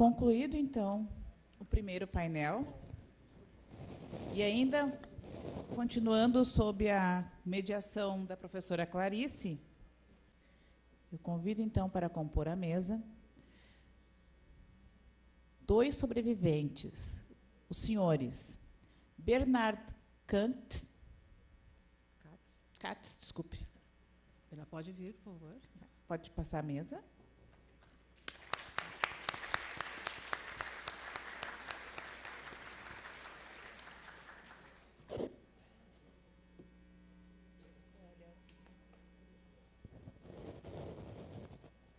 Concluído, então, o primeiro painel, e ainda continuando sob a mediação da professora Clarice, eu convido, então, para compor a mesa dois sobreviventes, os senhores Bernard Katz, desculpe. Ela pode vir, por favor. Pode passar a mesa.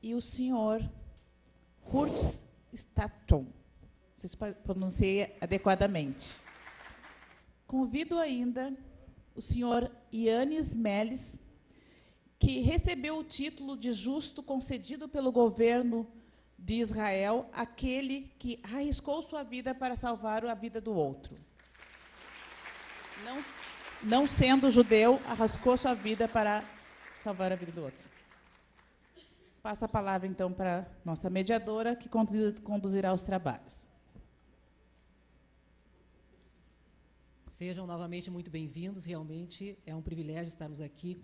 E o senhor Kurt Statton, não sei se pronunciei adequadamente. Convido ainda o senhor Yannis Melis, que recebeu o título de justo concedido pelo governo de Israel, aquele que arriscou sua vida para salvar a vida do outro. Não sendo judeu, arriscou sua vida para salvar a vida do outro. Passo a palavra, então, para a nossa mediadora, que conduzirá os trabalhos. Sejam novamente muito bem-vindos. Realmente é um privilégio estarmos aqui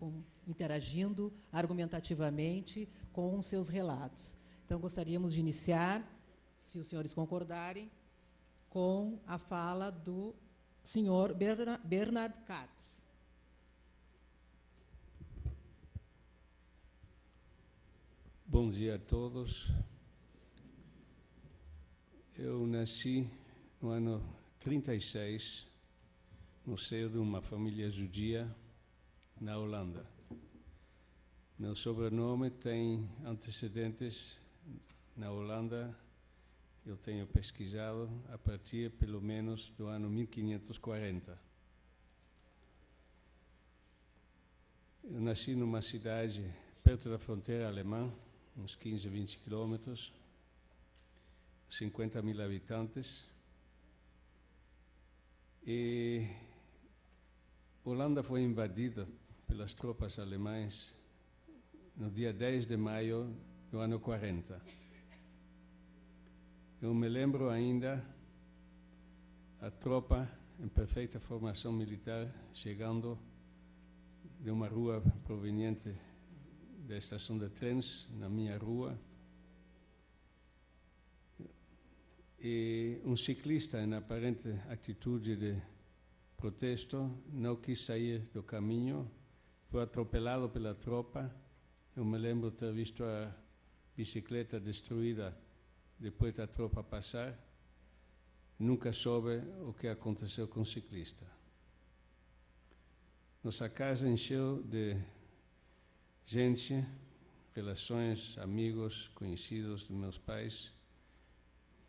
interagindo argumentativamente com os seus relatos. Então, gostaríamos de iniciar, se os senhores concordarem, com a fala do senhor Bernard Katz. Bom dia a todos. Eu nasci no ano 36, no seio de uma família judia na Holanda. Meu sobrenome tem antecedentes na Holanda. Eu tenho pesquisado a partir, pelo menos, do ano 1540. Eu nasci numa cidade perto da fronteira alemã, uns 15, 20 quilômetros, 50 mil habitantes. E Holanda foi invadida pelas tropas alemãs no dia 10 de maio do ano 40. Eu me lembro ainda a tropa em perfeita formação militar chegando de uma rua proveniente da estação de trens, na minha rua, e um ciclista, em aparente atitude de protesto, não quis sair do caminho, foi atropelado pela tropa. Eu me lembro ter visto a bicicleta destruída depois da tropa passar. Nunca soube o que aconteceu com o ciclista. Nossa casa encheu de gente, relações, amigos, conhecidos de meus pais,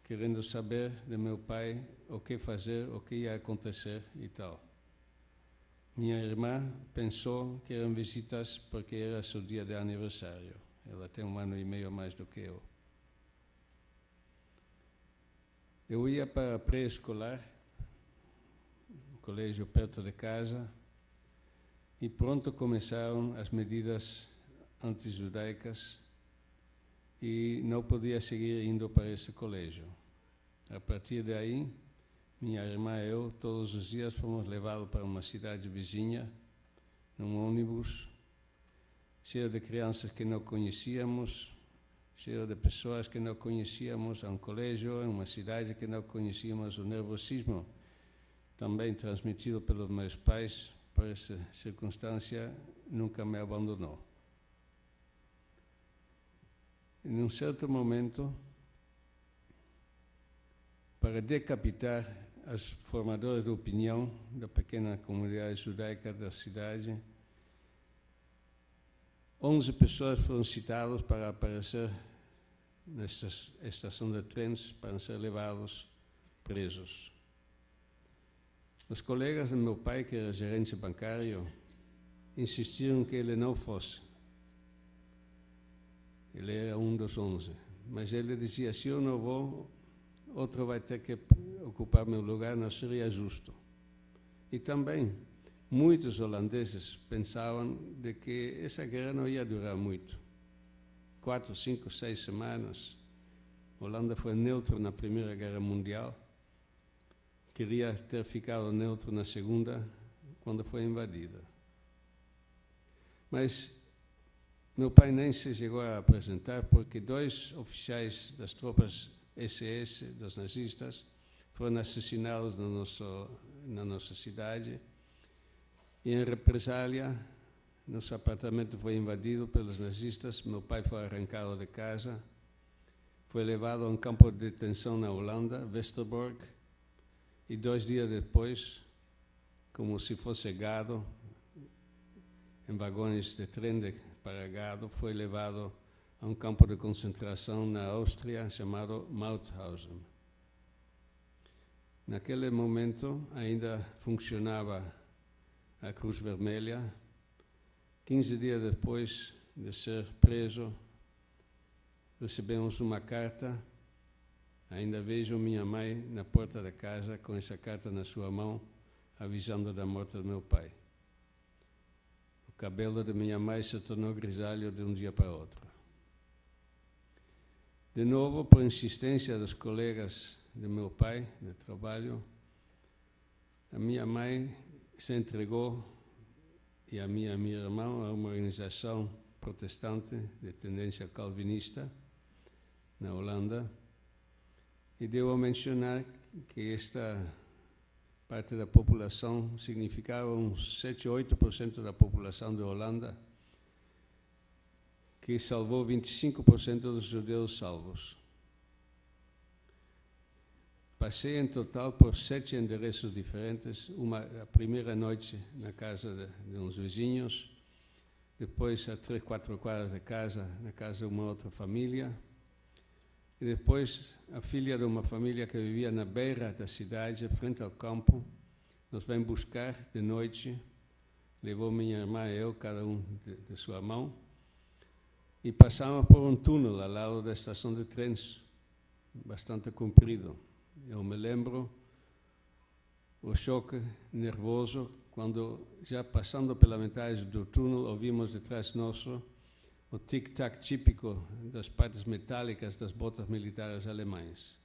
querendo saber de meu pai o que fazer, o que ia acontecer e tal. Minha irmã pensou que eram visitas porque era seu dia de aniversário. Ela tem 1 ano e meio a mais do que eu. Eu ia para a pré-escolar, um colégio perto de casa, e pronto começaram as medidas antijudaicas e não podia seguir indo para esse colégio. A partir daí, minha irmã e eu, todos os dias, fomos levados para uma cidade vizinha, num ônibus, cheio de crianças que não conhecíamos, cheio de pessoas que não conhecíamos, a um colégio, em uma cidade que não conhecíamos, o nervosismo, também transmitido pelos meus pais, por essa circunstância, nunca me abandonou. Em um certo momento, para decapitar os formadores de opinião da pequena comunidade judaica da cidade, 11 pessoas foram citadas para aparecer nessa estação de trens para ser levados presos. Os colegas de meu pai, que era gerente bancário, insistiram que ele não fosse. Ele era um dos 11. Mas ele dizia, se eu não vou, outro vai ter que ocupar meu lugar, não seria justo. E também, muitos holandeses pensavam de que essa guerra não ia durar muito. 4, 5, 6 semanas. A Holanda foi neutro na Primeira Guerra Mundial. Queria ter ficado neutro na Segunda, quando foi invadida. Mas meu pai nem se chegou a apresentar, porque 2 oficiais das tropas SS, dos nazistas, foram assassinados na nossa cidade. E, em represália, nosso apartamento foi invadido pelos nazistas. Meu pai foi arrancado de casa, foi levado a um campo de detenção na Holanda, Westerbork, e 2 dias depois, como se fosse gado, em vagões de trem para gado, foi levado a um campo de concentração na Áustria chamado Mauthausen. Naquele momento ainda funcionava a Cruz Vermelha. 15 dias depois de ser preso, recebemos uma carta. Ainda vejo minha mãe na porta da casa com essa carta na sua mão, avisando da morte do meu pai. O cabelo de minha mãe se tornou grisalho de um dia para outro. De novo, por insistência dos colegas de meu pai, de trabalho, a minha mãe se entregou, e a minha irmã, a uma organização protestante de tendência calvinista na Holanda. E devo mencionar que esta parte da população significava uns 7 ou 8% da população da Holanda, que salvou 25% dos judeus salvos. Passei em total por 7 endereços diferentes, a primeira noite na casa de uns vizinhos, depois a 3, 4 quadras de casa, na casa de uma outra família, e depois a filha de uma família que vivia na beira da cidade, frente ao campo, nos vem buscar de noite, levou minha irmã e eu, cada um de sua mão, e passamos por um túnel ao lado da estação de trens, bastante comprido. Eu me lembro o choque nervoso quando, já passando pela metade do túnel, ouvimos detrás nosso o tic-tac típico das partes metálicas das botas militares alemães.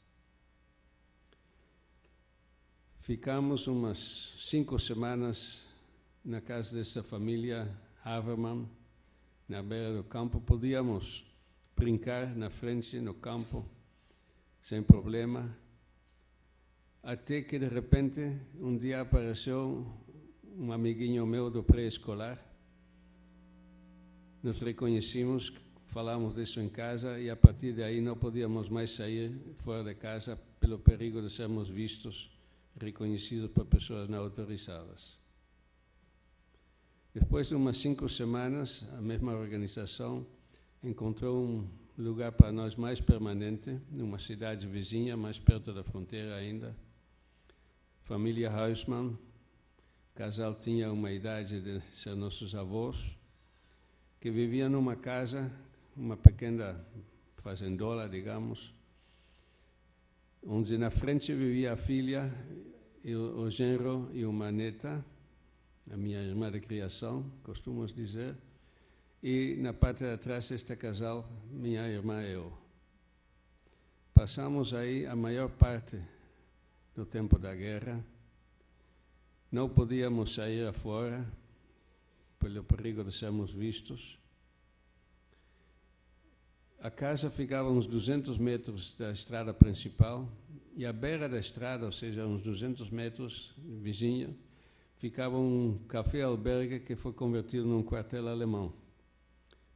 Ficamos umas 5 semanas na casa dessa família Havermann, na beira do campo. Podíamos brincar na frente, no campo, sem problema. Até que, de repente, um dia apareceu um amiguinho meu do pré-escolar. Nos reconhecemos, falamos disso em casa, e a partir daí não podíamos mais sair fora de casa pelo perigo de sermos vistos, reconhecidos por pessoas não autorizadas. Depois de umas 5 semanas, a mesma organização encontrou um lugar para nós mais permanente, numa cidade vizinha, mais perto da fronteira ainda. Família Huisman, o casal tinha uma idade de ser nossos avós, que vivia numa casa, uma pequena fazendola, digamos, onde na frente vivia a filha, o genro e uma neta, a minha irmã de criação, costumamos dizer, e na parte de trás este casal, minha irmã e eu. Passamos aí a maior parte do tempo da guerra. Não podíamos sair afora, pelo perigo de sermos vistos. A casa ficava a uns 200 metros da estrada principal, e à beira da estrada, ou seja, uns 200 metros vizinha, ficava um café-albergue que foi convertido num quartel alemão.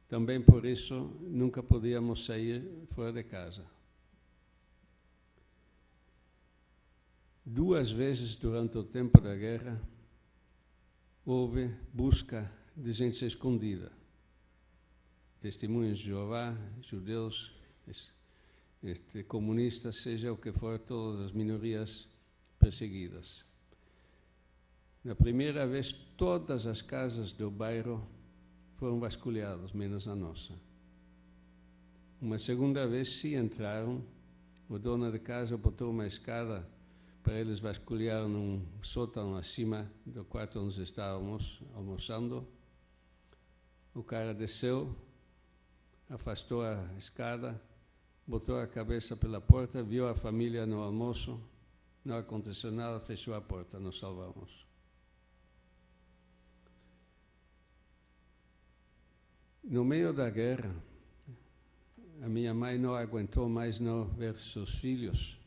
Também por isso, nunca podíamos sair fora de casa. 2 vezes durante o tempo da guerra, houve busca de gente escondida. Testemunhas de Jeová, judeus, comunistas, seja o que for, todas as minorias perseguidas. Na primeira vez, todas as casas do bairro foram vasculhadas, menos a nossa. Uma segunda vez, se entraram, o dono de casa botou uma escada para eles vasculhar num sótão acima do quarto onde estávamos almoçando. O cara desceu, afastou a escada, botou a cabeça pela porta, viu a família no almoço, não aconteceu nada, fechou a porta, nos salvamos. No meio da guerra, a minha mãe não aguentou mais não ver seus filhos.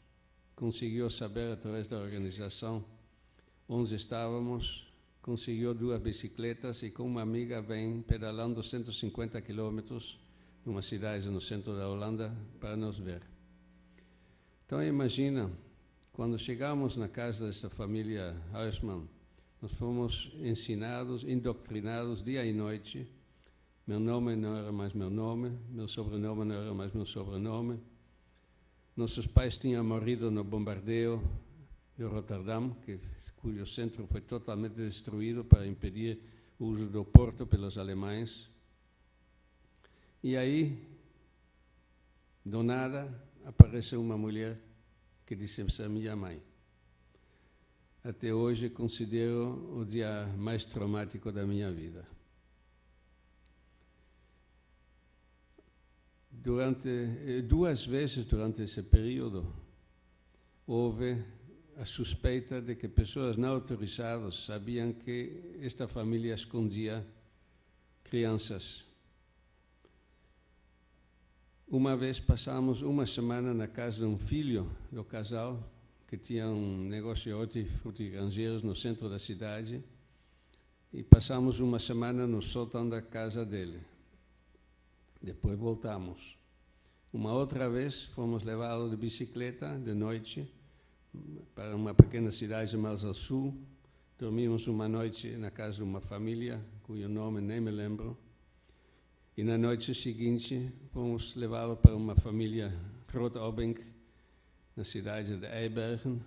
Conseguiu saber, através da organização, onde estávamos, conseguiu 2 bicicletas e com uma amiga vem pedalando 150 quilômetros numa cidade no centro da Holanda para nos ver. Então imagina, quando chegamos na casa dessa família Huisman, nós fomos ensinados, indoctrinados dia e noite. Meu nome não era mais meu nome, meu sobrenome não era mais meu sobrenome. Nossos pais tinham morrido no bombardeio de Rotterdam, cujo centro foi totalmente destruído para impedir o uso do porto pelos alemães. E aí, do nada, apareceu uma mulher que disse ser minha mãe. Até hoje considero o dia mais traumático da minha vida. Duas vezes durante esse período, houve a suspeita de que pessoas não autorizadas sabiam que esta família escondia crianças. Uma vez passamos uma semana na casa de um filho do casal, que tinha um negócio de hortifrutigranjeiros no centro da cidade, e passamos uma semana no sótão da casa dele. Depois voltamos. Uma outra vez fomos levados de bicicleta de noite para uma pequena cidade mais ao sul. Dormimos uma noite na casa de uma família, cujo nome nem me lembro. E na noite seguinte fomos levados para uma família Rotaubing, na cidade de Eibergen,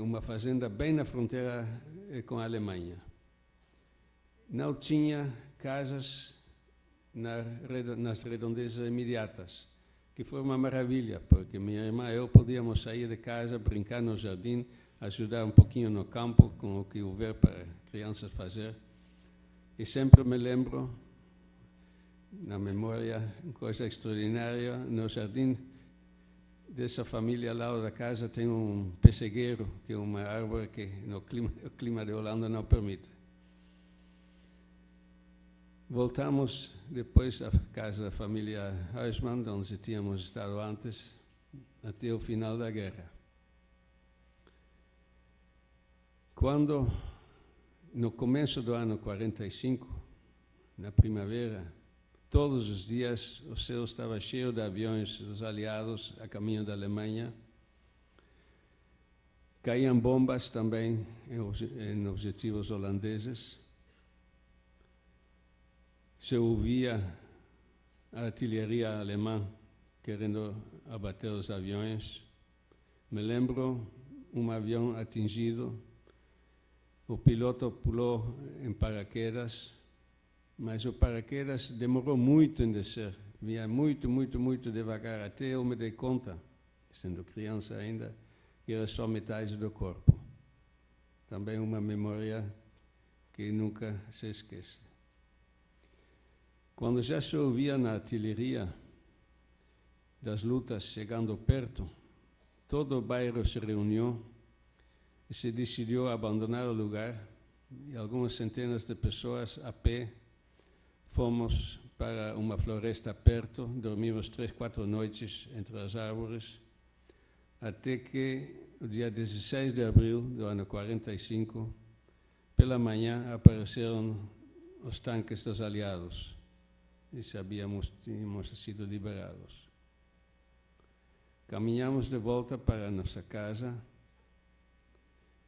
uma fazenda bem na fronteira com a Alemanha. Não tinha casas nas redondezas imediatas, que foi uma maravilha, porque minha irmã e eu podíamos sair de casa, brincar no jardim, ajudar um pouquinho no campo com o que houver para crianças fazer. E sempre me lembro, na memória, uma coisa extraordinária, no jardim dessa família ao lado da casa tem um pessegueiro, que é uma árvore que o clima de Holanda não permite. Voltamos depois à casa da família Huisman, onde tínhamos estado antes, até o final da guerra. Quando, no começo do ano 45, na primavera, todos os dias o céu estava cheio de aviões dos aliados a caminho da Alemanha. Caíam bombas também em objetivos holandeses. Se ouvia a artilharia alemã querendo abater os aviões. Me lembro um avião atingido, o piloto pulou em paraquedas, mas o paraquedas demorou muito em descer, vinha muito devagar, até eu me dei conta, sendo criança ainda, que era só metade do corpo. Também uma memória que nunca se esquece. Quando já se ouvia na artilharia das lutas chegando perto, todo o bairro se reuniu e se decidiu abandonar o lugar, e algumas centenas de pessoas a pé fomos para uma floresta perto, dormimos 3, 4 noites entre as árvores, até que o dia 16 de abril do ano 45, pela manhã, apareceram os tanques dos aliados e sabíamos que tínhamos sido liberados. Caminhamos de volta para a nossa casa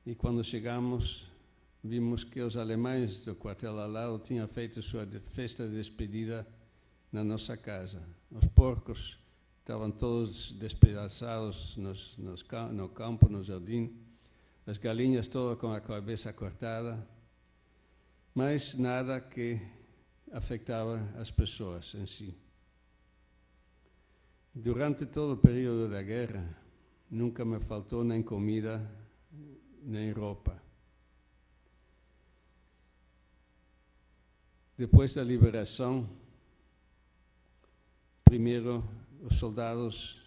e quando chegamos vimos que os alemães do quartel ao lado tinham feito sua festa de despedida na nossa casa. Os porcos estavam todos despedaçados no campo, no jardim, as galinhas todas com a cabeça cortada, mas nada que afetava as pessoas em si. Durante todo o período da guerra, nunca me faltou nem comida, nem roupa. Depois da liberação, primeiro os soldados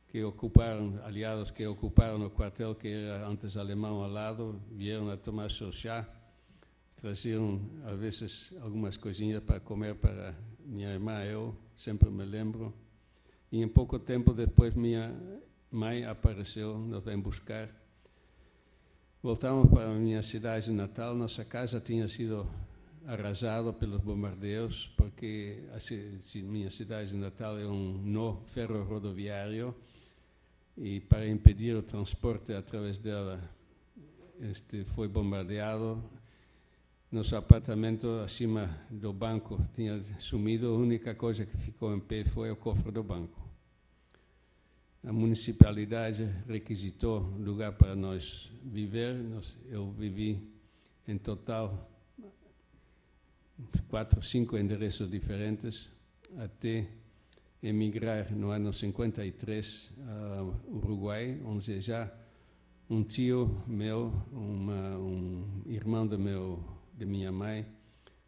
que ocuparam, aliados que ocuparam o quartel que era antes alemão ao lado, vieram a tomar seu chá, traziam, às vezes, algumas coisinhas para comer para minha irmã, eu sempre me lembro. E em pouco tempo depois minha mãe apareceu, nos veio buscar. Voltamos para a minha cidade natal. Nossa casa tinha sido arrasada pelos bombardeios, porque a minha cidade natal é um nó ferro-rodoviário, e para impedir o transporte através dela, foi bombardeado. Nosso apartamento acima do banco tinha sumido, a única coisa que ficou em pé foi o cofre do banco. A municipalidade requisitou lugar para nós viver. Eu vivi, em total, 4, 5 endereços diferentes, até emigrar no ano 53 ao Uruguai, onde já um tio meu, um irmão de minha mãe,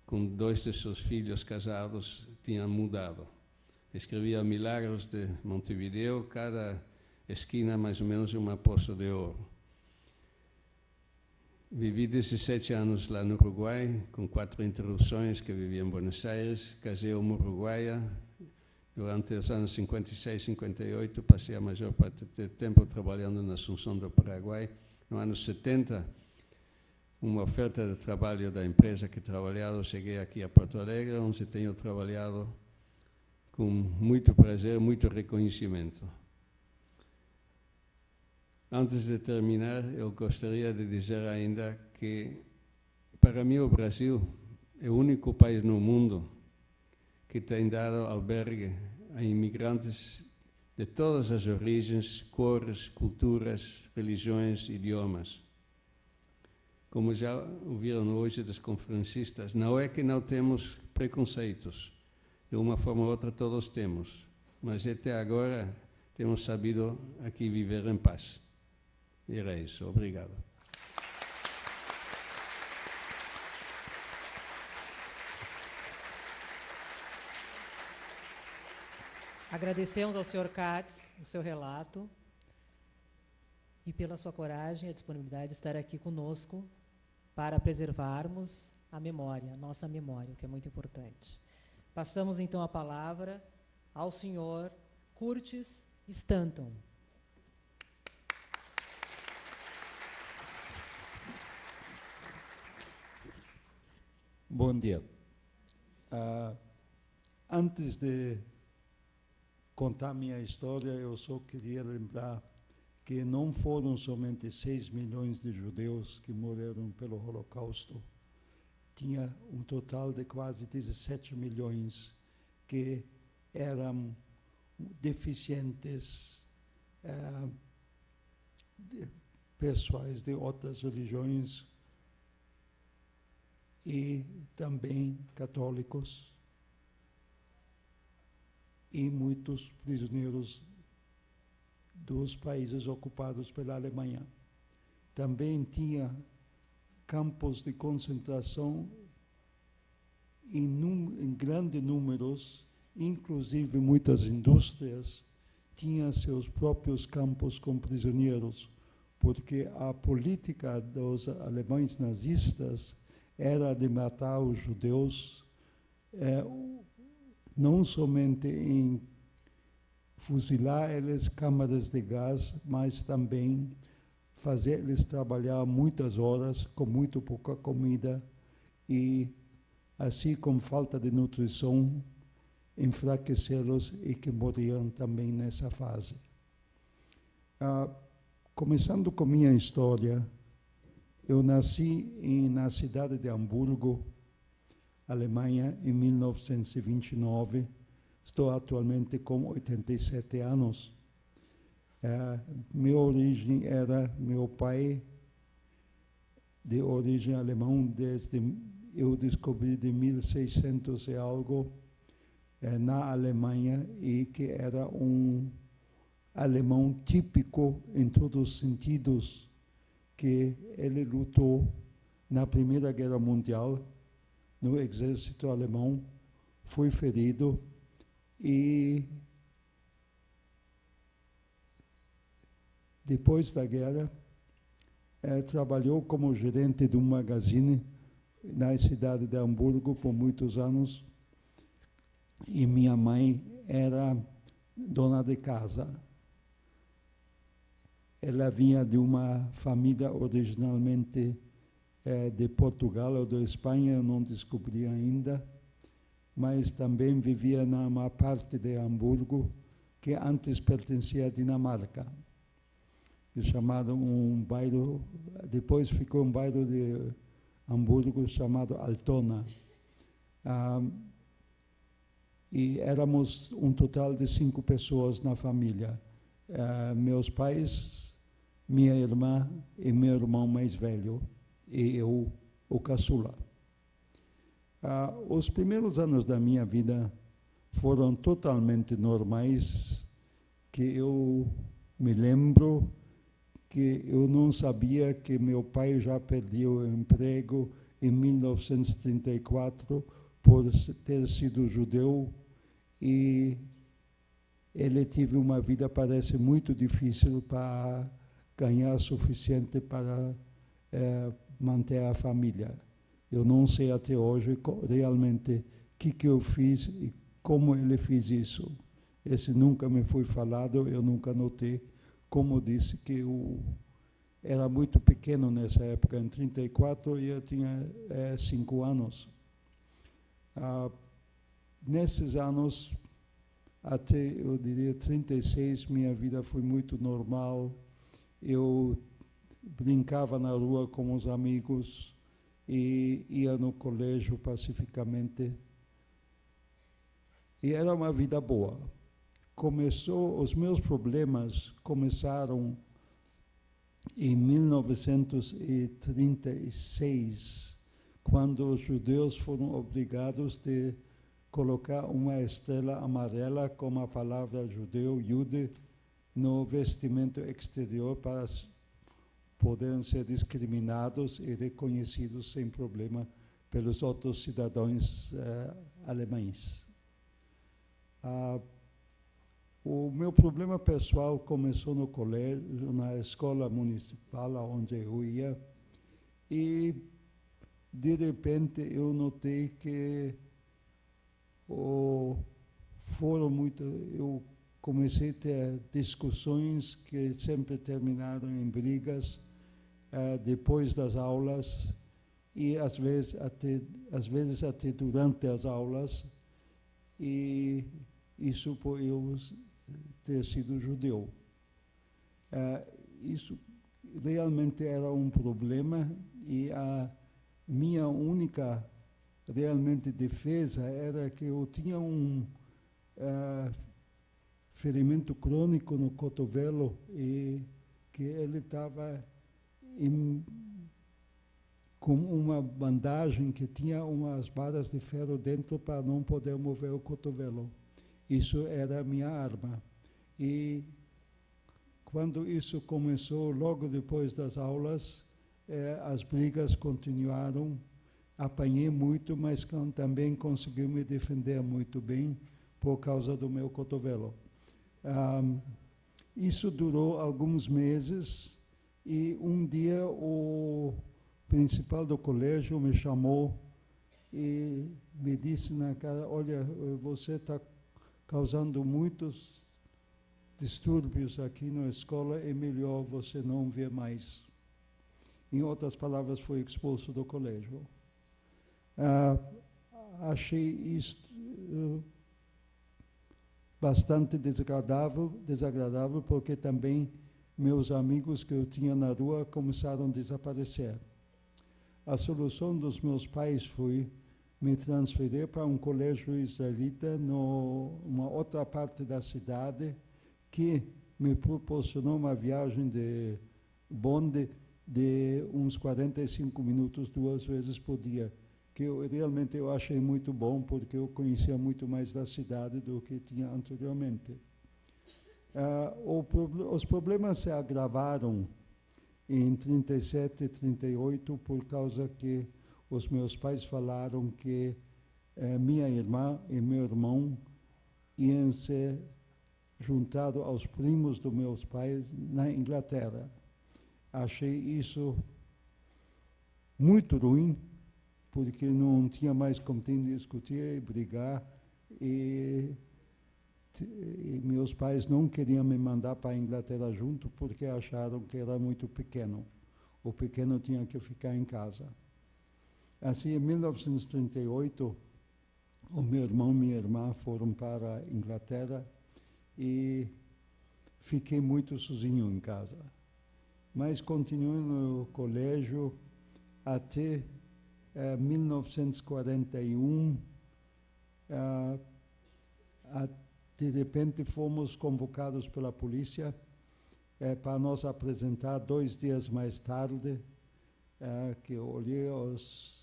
com 2 de seus filhos casados, tinham mudado. Escrevia Milagros de Montevideo, cada esquina mais ou menos uma poça de ouro. Vivi 17 anos lá no Uruguai, com 4 interrupções, que vivia em Buenos Aires. Casei uma uruguaia. Durante os anos 56, 58, passei a maior parte do tempo trabalhando na Assunção do Paraguai. No ano 70, uma oferta de trabalho da empresa que trabalhava, cheguei aqui a Porto Alegre, onde tenho trabalhado com muito prazer, muito reconhecimento. Antes de terminar, eu gostaria de dizer ainda que, para mim, o Brasil é o único país no mundo que tem dado albergue a imigrantes de todas as origens, cores, culturas, religiões, idiomas. Como já ouviram hoje dos conferencistas, não é que não temos preconceitos. De uma forma ou outra todos temos, mas até agora temos sabido aqui viver em paz. E era isso. Obrigado. Agradecemos ao Sr. Katz o seu relato e pela sua coragem e a disponibilidade de estar aqui conosco para preservarmos a memória, a nossa memória, o que é muito importante. Passamos, então, a palavra ao Sr. Curtis Stanton. Bom dia. Antes de contar minha história, eu só queria lembrar que não foram somente 6 milhões de judeus que morreram pelo Holocausto. Tinha um total de quase 17 milhões que eram deficientes, pessoais de outras religiões e também católicos, e muitos prisioneiros dos países ocupados pela Alemanha. Também tinha campos de concentração em grandes números, inclusive muitas indústrias tinham seus próprios campos com prisioneiros, porque a política dos alemães nazistas era de matar os judeus, não somente em fuzilar eles câmaras de gás, mas também fazer eles trabalhar muitas horas com muito pouca comida e, assim, com falta de nutrição, enfraquecê-los e que morriam também nessa fase. Começando com minha história, eu nasci na cidade de Hamburgo, Alemanha, em 1929. Estou atualmente com 87 anos. Minha origem era meu pai, de origem alemã, eu descobri de 1600 e algo, na Alemanha, e que era um alemão típico em todos os sentidos, que ele lutou na Primeira Guerra Mundial, no exército alemão, foi ferido e depois da guerra, trabalhou como gerente de um magazine na cidade de Hamburgo por muitos anos. E minha mãe era dona de casa. Ela vinha de uma família originalmente de Portugal ou da Espanha, eu não descobri ainda, mas também vivia numa parte de Hamburgo que antes pertencia à Dinamarca, chamado um bairro, depois ficou um bairro de Hamburgo chamado Altona. E éramos um total de 5 pessoas na família. Meus pais, minha irmã e meu irmão mais velho, e eu, o caçula. Os primeiros anos da minha vida foram totalmente normais, que eu me lembro que eu não sabia que meu pai já perdeu o emprego em 1934 por ter sido judeu, e ele teve uma vida, parece, muito difícil para ganhar o suficiente para manter a família. Eu não sei até hoje realmente o que eu fiz e como ele fez isso. Esse nunca me foi falado, eu nunca notei. Como disse que eu era muito pequeno nessa época, em 1934, e eu tinha 5 anos. Nesses anos, até, eu diria, 36, minha vida foi muito normal. Eu brincava na rua com os amigos e ia no colégio pacificamente. E era uma vida boa. Os meus problemas começaram em 1936, quando os judeus foram obrigados a colocar uma estrela amarela com a palavra judeu, Jude, no vestimento exterior para poderem ser discriminados e reconhecidos sem problema pelos outros cidadãos alemães. O meu problema pessoal começou no colégio, na escola municipal onde eu ia, e de repente eu notei que eu comecei a ter discussões que sempre terminaram em brigas depois das aulas e às vezes até durante as aulas, e isso por eu ter sido judeu. Isso realmente era um problema, e a minha única realmente defesa era que eu tinha um ferimento crônico no cotovelo, e que ele estava com uma bandagem que tinha umas barras de ferro dentro para não poder mover o cotovelo. Isso era a minha arma. E quando isso começou, logo depois das aulas, as brigas continuaram. Apanhei muito, mas também consegui me defender muito bem por causa do meu cotovelo. Isso durou alguns meses, e um dia o principal do colégio me chamou e me disse na cara: olha, você está causando muitos distúrbios aqui na escola, é melhor você não vir mais. Em outras palavras, foi expulso do colégio. Achei isto bastante desagradável, porque também meus amigos que eu tinha na rua começaram a desaparecer. A solução dos meus pais foi me transferir para um colégio israelita numa outra parte da cidade, que me proporcionou uma viagem de bonde de uns 45 minutos 2 vezes por dia, que realmente eu achei muito bom, porque eu conhecia muito mais da cidade do que tinha anteriormente. Os problemas se agravaram em 37 e 38, por causa que os meus pais falaram que minha irmã e meu irmão iam ser juntado aos primos dos meus pais na Inglaterra. Achei isso muito ruim, porque não tinha mais como discutir e brigar, e meus pais não queriam me mandar para a Inglaterra junto, porque acharam que era muito pequeno. O pequeno tinha que ficar em casa. Assim, em 1938, o meu irmão e minha irmã foram para a Inglaterra e fiquei muito sozinho em casa. Mas continuei no colégio até 1941. De repente fomos convocados pela polícia para nos apresentar 2 dias mais tarde, que eu olhei os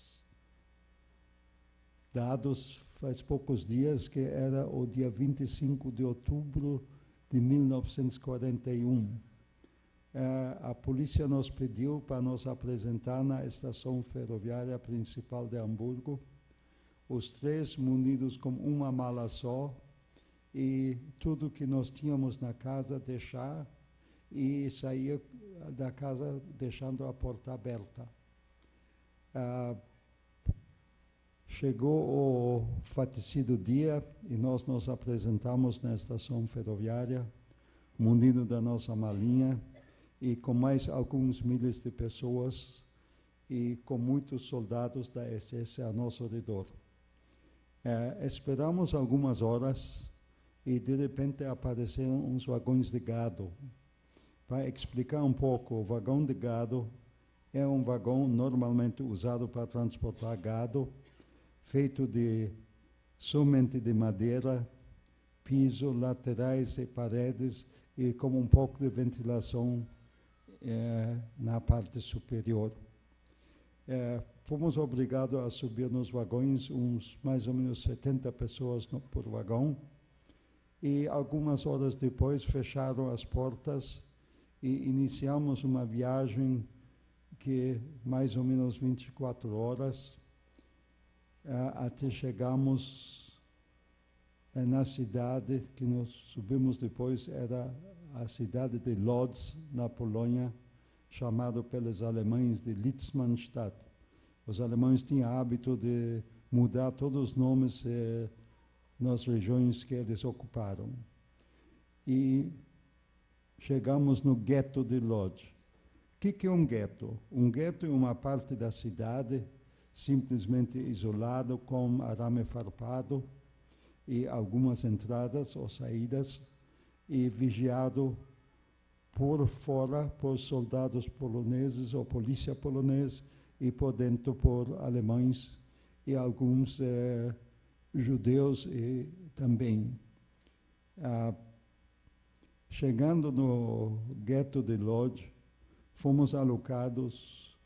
dados faz poucos dias, que era o dia 25 de outubro de 1941. A polícia nos pediu para nos apresentar na estação ferroviária principal de Hamburgo, os 3 munidos com uma mala só, e tudo que nós tínhamos na casa deixar, e sair da casa deixando a porta aberta. Chegou o fatídico dia e nós nos apresentamos na estação ferroviária, munido da nossa malinha, e com mais alguns milhares de pessoas, e com muitos soldados da SS a nosso redor. Esperamos algumas horas, e de repente apareceram uns vagões de gado. Para explicar um pouco, o vagão de gado é um vagão normalmente usado para transportar gado, feito somente de madeira, piso, laterais e paredes, e com um pouco de ventilação na parte superior. Fomos obrigados a subir nos vagões, mais ou menos 70 pessoas por vagão, e algumas horas depois fecharam as portas e iniciamos uma viagem que mais ou menos 24 horas, até chegarmos na cidade que nós subimos depois, era a cidade de Lodz, na Polônia, chamado pelos alemães de Litzmannstadt. Os alemães tinham hábito de mudar todos os nomes nas regiões que eles ocuparam. E chegamos no gueto de Lodz. O que é um gueto? Um gueto é uma parte da cidade simplesmente isolado, com arame farpado e algumas entradas ou saídas, e vigiado por fora por soldados poloneses ou polícia polonesa, e por dentro por alemães e alguns judeus também. Chegando no gueto de Lodz, fomos alocados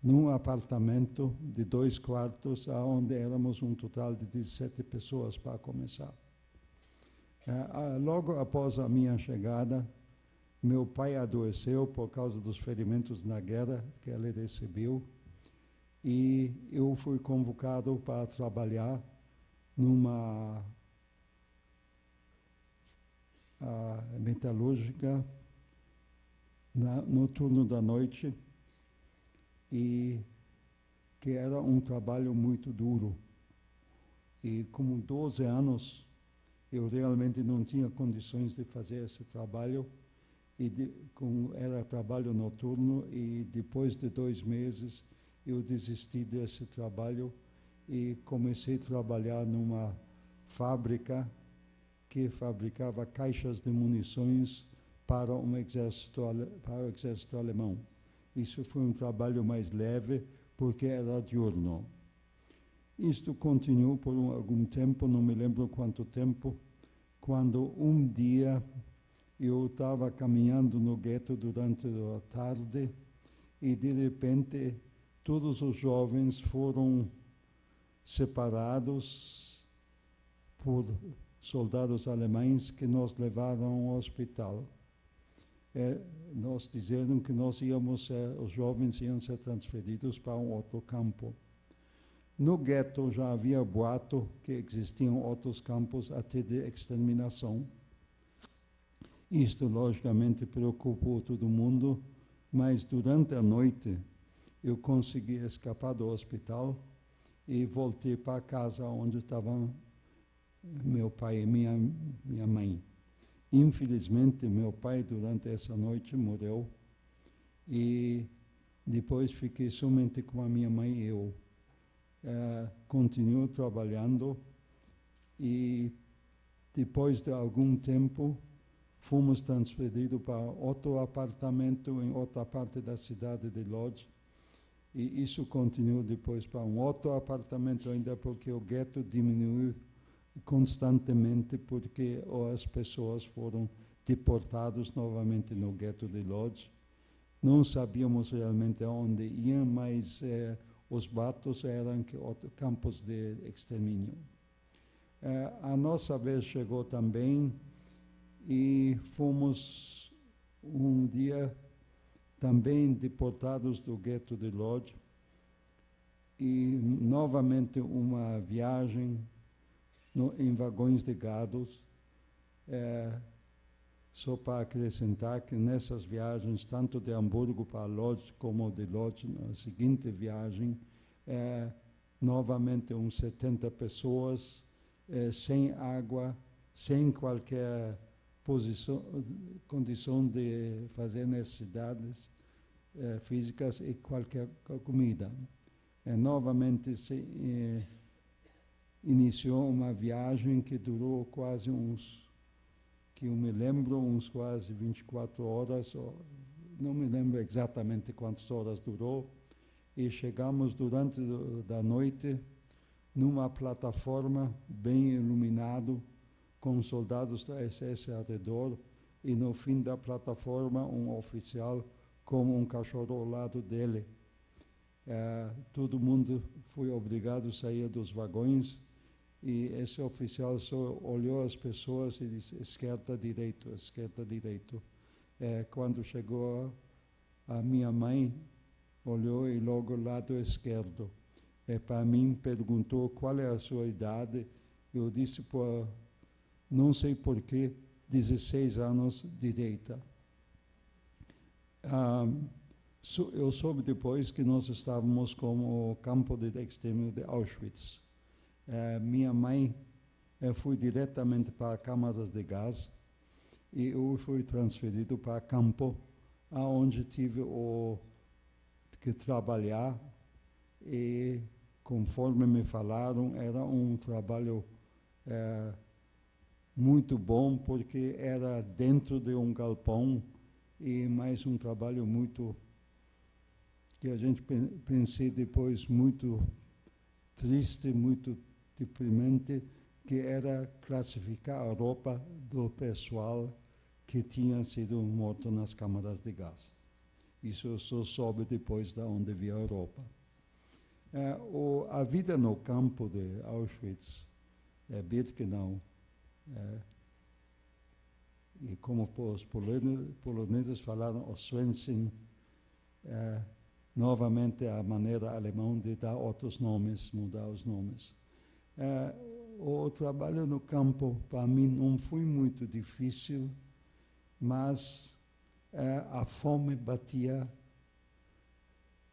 num apartamento de 2 quartos, onde éramos um total de 17 pessoas para começar. Logo após a minha chegada, meu pai adoeceu por causa dos ferimentos na guerra que ele recebeu, e eu fui convocado para trabalhar numa metalúrgica no turno da noite, e que era um trabalho muito duro. E com 12 anos, eu realmente não tinha condições de fazer esse trabalho, era trabalho noturno, e depois de 2 meses eu desisti desse trabalho e comecei a trabalhar numa fábrica que fabricava caixas de munições para o exército alemão. Isso foi um trabalho mais leve, porque era diurno. Isto continuou por algum tempo, não me lembro quanto tempo, quando um dia eu estava caminhando no gueto durante a tarde, e de repente todos os jovens foram separados por soldados alemães que nos levaram ao hospital. Nós disseram que os jovens iam ser transferidos para um outro campo. No gueto já havia boato que existiam outros campos até de exterminação. Isto, logicamente, preocupou todo mundo, mas durante a noite eu consegui escapar do hospital e voltei para casa onde estavam meu pai e minha mãe. Infelizmente, meu pai, durante essa noite, morreu e depois fiquei somente com a minha mãe e eu. Continuo trabalhando e depois de algum tempo fomos transferidos para outro apartamento em outra parte da cidade de Lodz e isso continuou depois para um outro apartamento ainda porque o gueto diminuiu constantemente porque as pessoas foram deportadas novamente no gueto de Lodz. Não sabíamos realmente aonde iam, mas os batos eram campos de extermínio. A nossa vez chegou também e fomos um dia também deportados do gueto de Lodz e novamente uma viagem em vagões de gados. Só para acrescentar que nessas viagens, tanto de Hamburgo para Lodz como de Lodz, na seguinte viagem, novamente uns 70 pessoas, sem água, sem qualquer condição de fazer necessidades físicas e qualquer comida. Novamente se iniciou uma viagem que durou quase que eu me lembro, uns quase 24 horas, não me lembro exatamente quantas horas durou, e chegamos durante a noite numa plataforma bem iluminado, com soldados da SS ao redor, e no fim da plataforma um oficial com um cachorro ao lado dele. Todo mundo foi obrigado a sair dos vagões, e esse oficial só olhou as pessoas e disse, esquerda, direito, esquerda, direito. Quando chegou a minha mãe, olhou e logo lado esquerdo. Para mim, perguntou qual é a sua idade. Eu disse, não sei porquê, 16 anos, direita. Eu soube depois que nós estávamos como campo de extermínio de Auschwitz. Minha mãe foi diretamente para câmaras de gás e eu fui transferido para campo, onde tive que trabalhar e, conforme me falaram, era um trabalho muito bom porque era dentro de um galpão e mais um trabalho muito que a gente pensei depois muito triste, muito deprimente, que era classificar a roupa do pessoal que tinha sido morto nas câmaras de gás. Isso eu só soube depois de onde vi a roupa. A vida no campo de Auschwitz, Birkenau, e como os poloneses falaram, Oswiecim, novamente a maneira alemã de dar outros nomes, mudar os nomes. O trabalho no campo, para mim, não foi muito difícil, mas a fome batia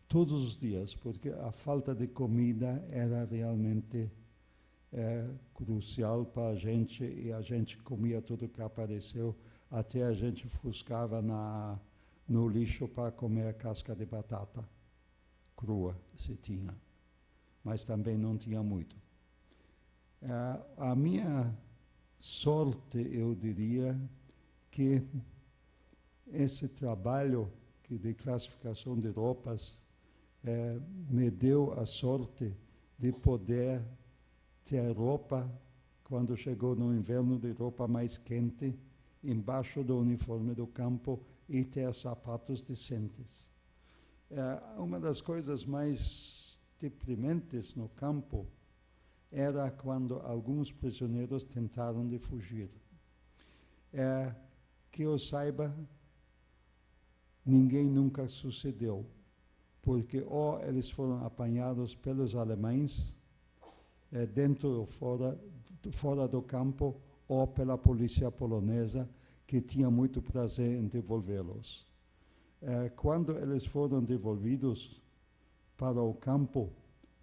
todos os dias, porque a falta de comida era realmente crucial para a gente, e a gente comia tudo que apareceu, até a gente fuscava no lixo para comer a casca de batata crua, se tinha, mas também não tinha muito. A minha sorte, eu diria, que esse trabalho de classificação de roupas me deu a sorte de poder ter roupa, quando chegou no inverno, de roupa mais quente, embaixo do uniforme do campo, e ter sapatos decentes. Uma das coisas mais deprimentes no campo era quando alguns prisioneiros tentaram de fugir. Que eu saiba, ninguém nunca sucedeu, porque ou eles foram apanhados pelos alemães, dentro ou fora do campo, ou pela polícia polonesa, que tinha muito prazer em devolvê-los. Quando eles foram devolvidos para o campo,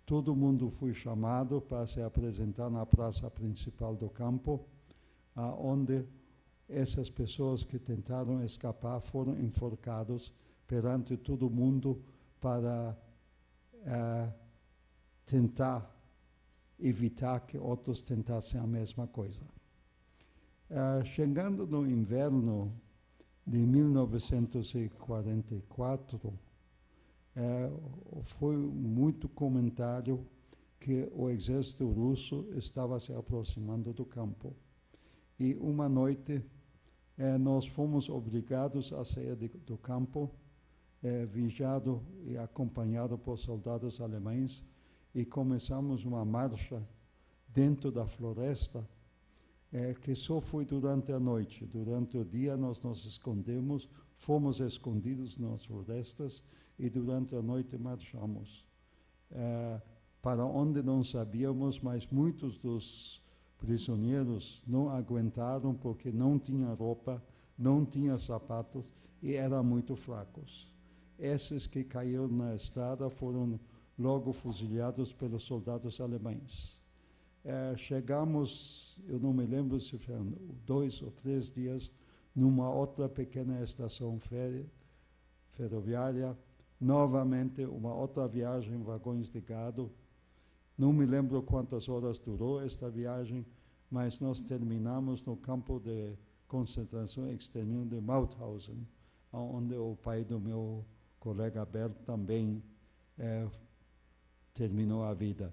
todo mundo foi chamado para se apresentar na praça principal do campo, onde essas pessoas que tentaram escapar foram enforcados perante todo mundo para tentar evitar que outros tentassem a mesma coisa. Chegando no inverno de 1944, foi muito comentário que o exército russo estava se aproximando do campo. E uma noite, nós fomos obrigados a sair do campo, vigiado e acompanhado por soldados alemães, e começamos uma marcha dentro da floresta, que só foi durante a noite. Durante o dia nós nos escondemos, fomos escondidos nas florestas, e durante a noite marchamos. Para onde não sabíamos, mas muitos dos prisioneiros não aguentaram porque não tinham roupa, não tinham sapatos e eram muito fracos. Esses que caíram na estrada foram logo fuzilados pelos soldados alemães. Chegamos, eu não me lembro se foram 2 ou 3 dias, numa outra pequena estação ferroviária, novamente uma outra viagem em vagões de gado. Não me lembro quantas horas durou esta viagem, mas nós terminamos no campo de concentração e extermínio de Mauthausen, onde o pai do meu colega Bert também terminou a vida.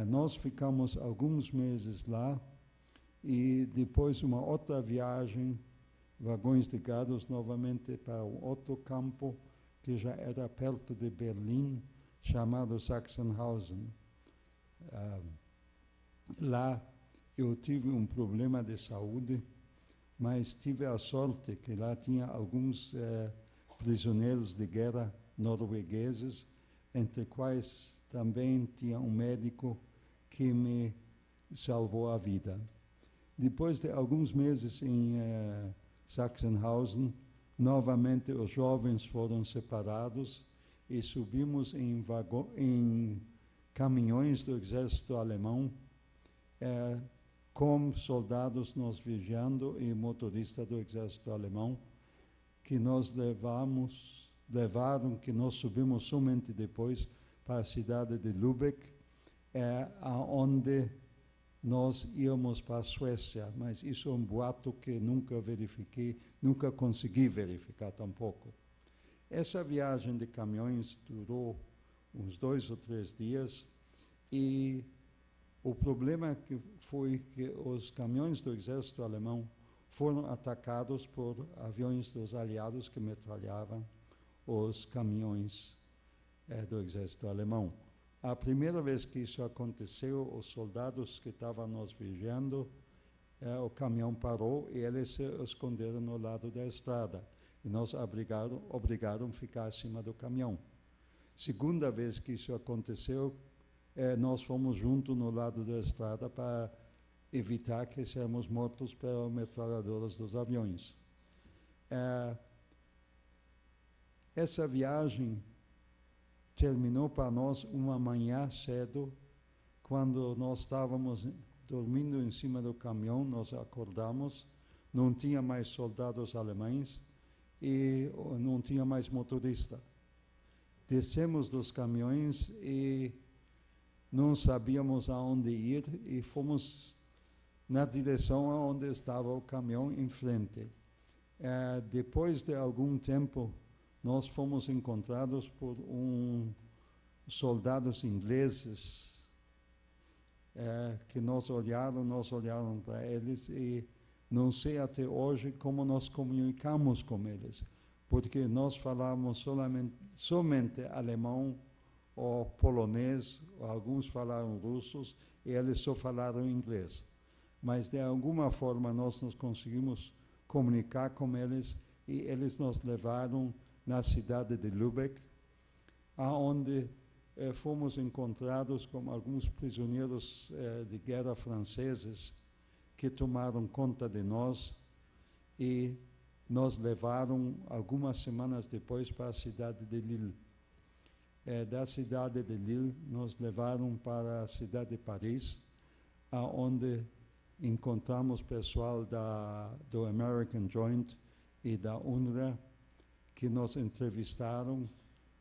Nós ficamos alguns meses lá e depois uma outra viagem, vagões de gado novamente para um outro campo que já era perto de Berlim, chamado Sachsenhausen. Lá eu tive um problema de saúde, mas tive a sorte que lá tinha alguns prisioneiros de guerra noruegueses, entre quais também tinha um médico que me salvou a vida. Depois de alguns meses em Sachsenhausen, novamente os jovens foram separados e subimos em caminhões do exército alemão, com soldados nos vigiando e motorista do exército alemão, que nos levaram, que nós subimos somente depois para a cidade de Lübeck, onde nós íamos para a Suécia, mas isso é um boato que nunca verifiquei, nunca consegui verificar tampouco. Essa viagem de caminhões durou uns 2 ou 3 dias, e o problema foi que os caminhões do exército alemão foram atacados por aviões dos aliados que metralhavam os caminhões do exército alemão. A primeira vez que isso aconteceu, os soldados que estavam nos vigiando, o caminhão parou e eles se esconderam no lado da estrada. E nos obrigaram a ficar acima do caminhão. Segunda vez que isso aconteceu, nós fomos juntos no lado da estrada para evitar que sejamos mortos pelas metralhadoras dos aviões. Essa viagem terminou para nós uma manhã cedo, quando nós estávamos dormindo em cima do caminhão, nós acordamos, não tinha mais soldados alemães e não tinha mais motorista. Descemos dos caminhões e não sabíamos aonde ir e fomos na direção aonde estava o caminhão em frente. Depois de algum tempo, nós fomos encontrados por soldados ingleses que nos olharam para eles, e não sei até hoje como nós comunicamos com eles, porque nós falávamos somente alemão ou polonês, ou alguns falaram russos, e eles só falaram inglês. Mas, de alguma forma, nós nos conseguimos comunicar com eles, e eles nos levaram na cidade de Lübeck, onde fomos encontrados com alguns prisioneiros de guerra franceses que tomaram conta de nós e nos levaram algumas semanas depois para a cidade de Lille. Da cidade de Lille, nos levaram para a cidade de Paris, onde encontramos pessoal do American Joint e da UNRWA, que nos entrevistaram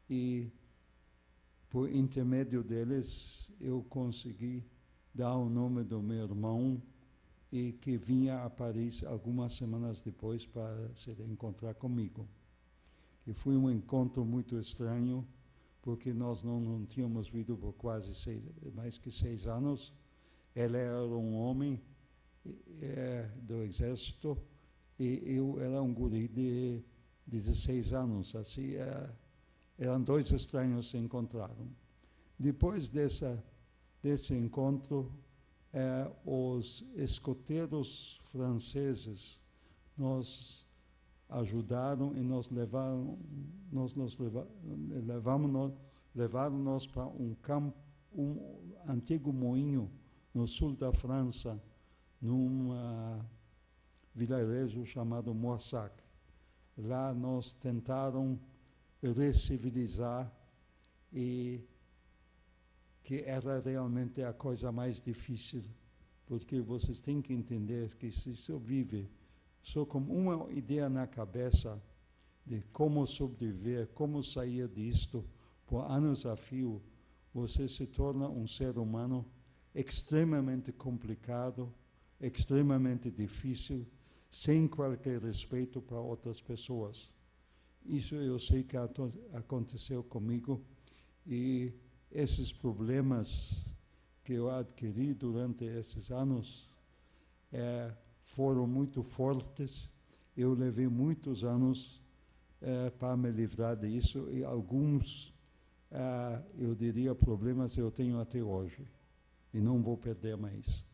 e, por intermédio deles, eu consegui dar o nome do meu irmão e que vinha a Paris algumas semanas depois para se encontrar comigo. E foi um encontro muito estranho, porque nós não tínhamos visto por quase mais que 6 anos. Ele era um homem do exército e eu era um guri de 16 anos. Assim, eram 2 estranhos que se encontraram. Depois desse encontro, os escoteiros franceses nos ajudaram e levaram-nos para um antigo moinho no sul da França, num vilarejo chamado Moissac. Lá nos tentaram recivilizar e que era realmente a coisa mais difícil, porque vocês têm que entender que se você vive só com uma ideia na cabeça de como sobreviver, como sair disto, por anos a fio, você se torna um ser humano extremamente complicado, extremamente difícil, sem qualquer respeito para outras pessoas. Isso eu sei que aconteceu comigo e esses problemas que eu adquiri durante esses anos foram muito fortes. Eu levei muitos anos para me livrar disso e alguns, eu diria, problemas eu tenho até hoje e não vou perder mais.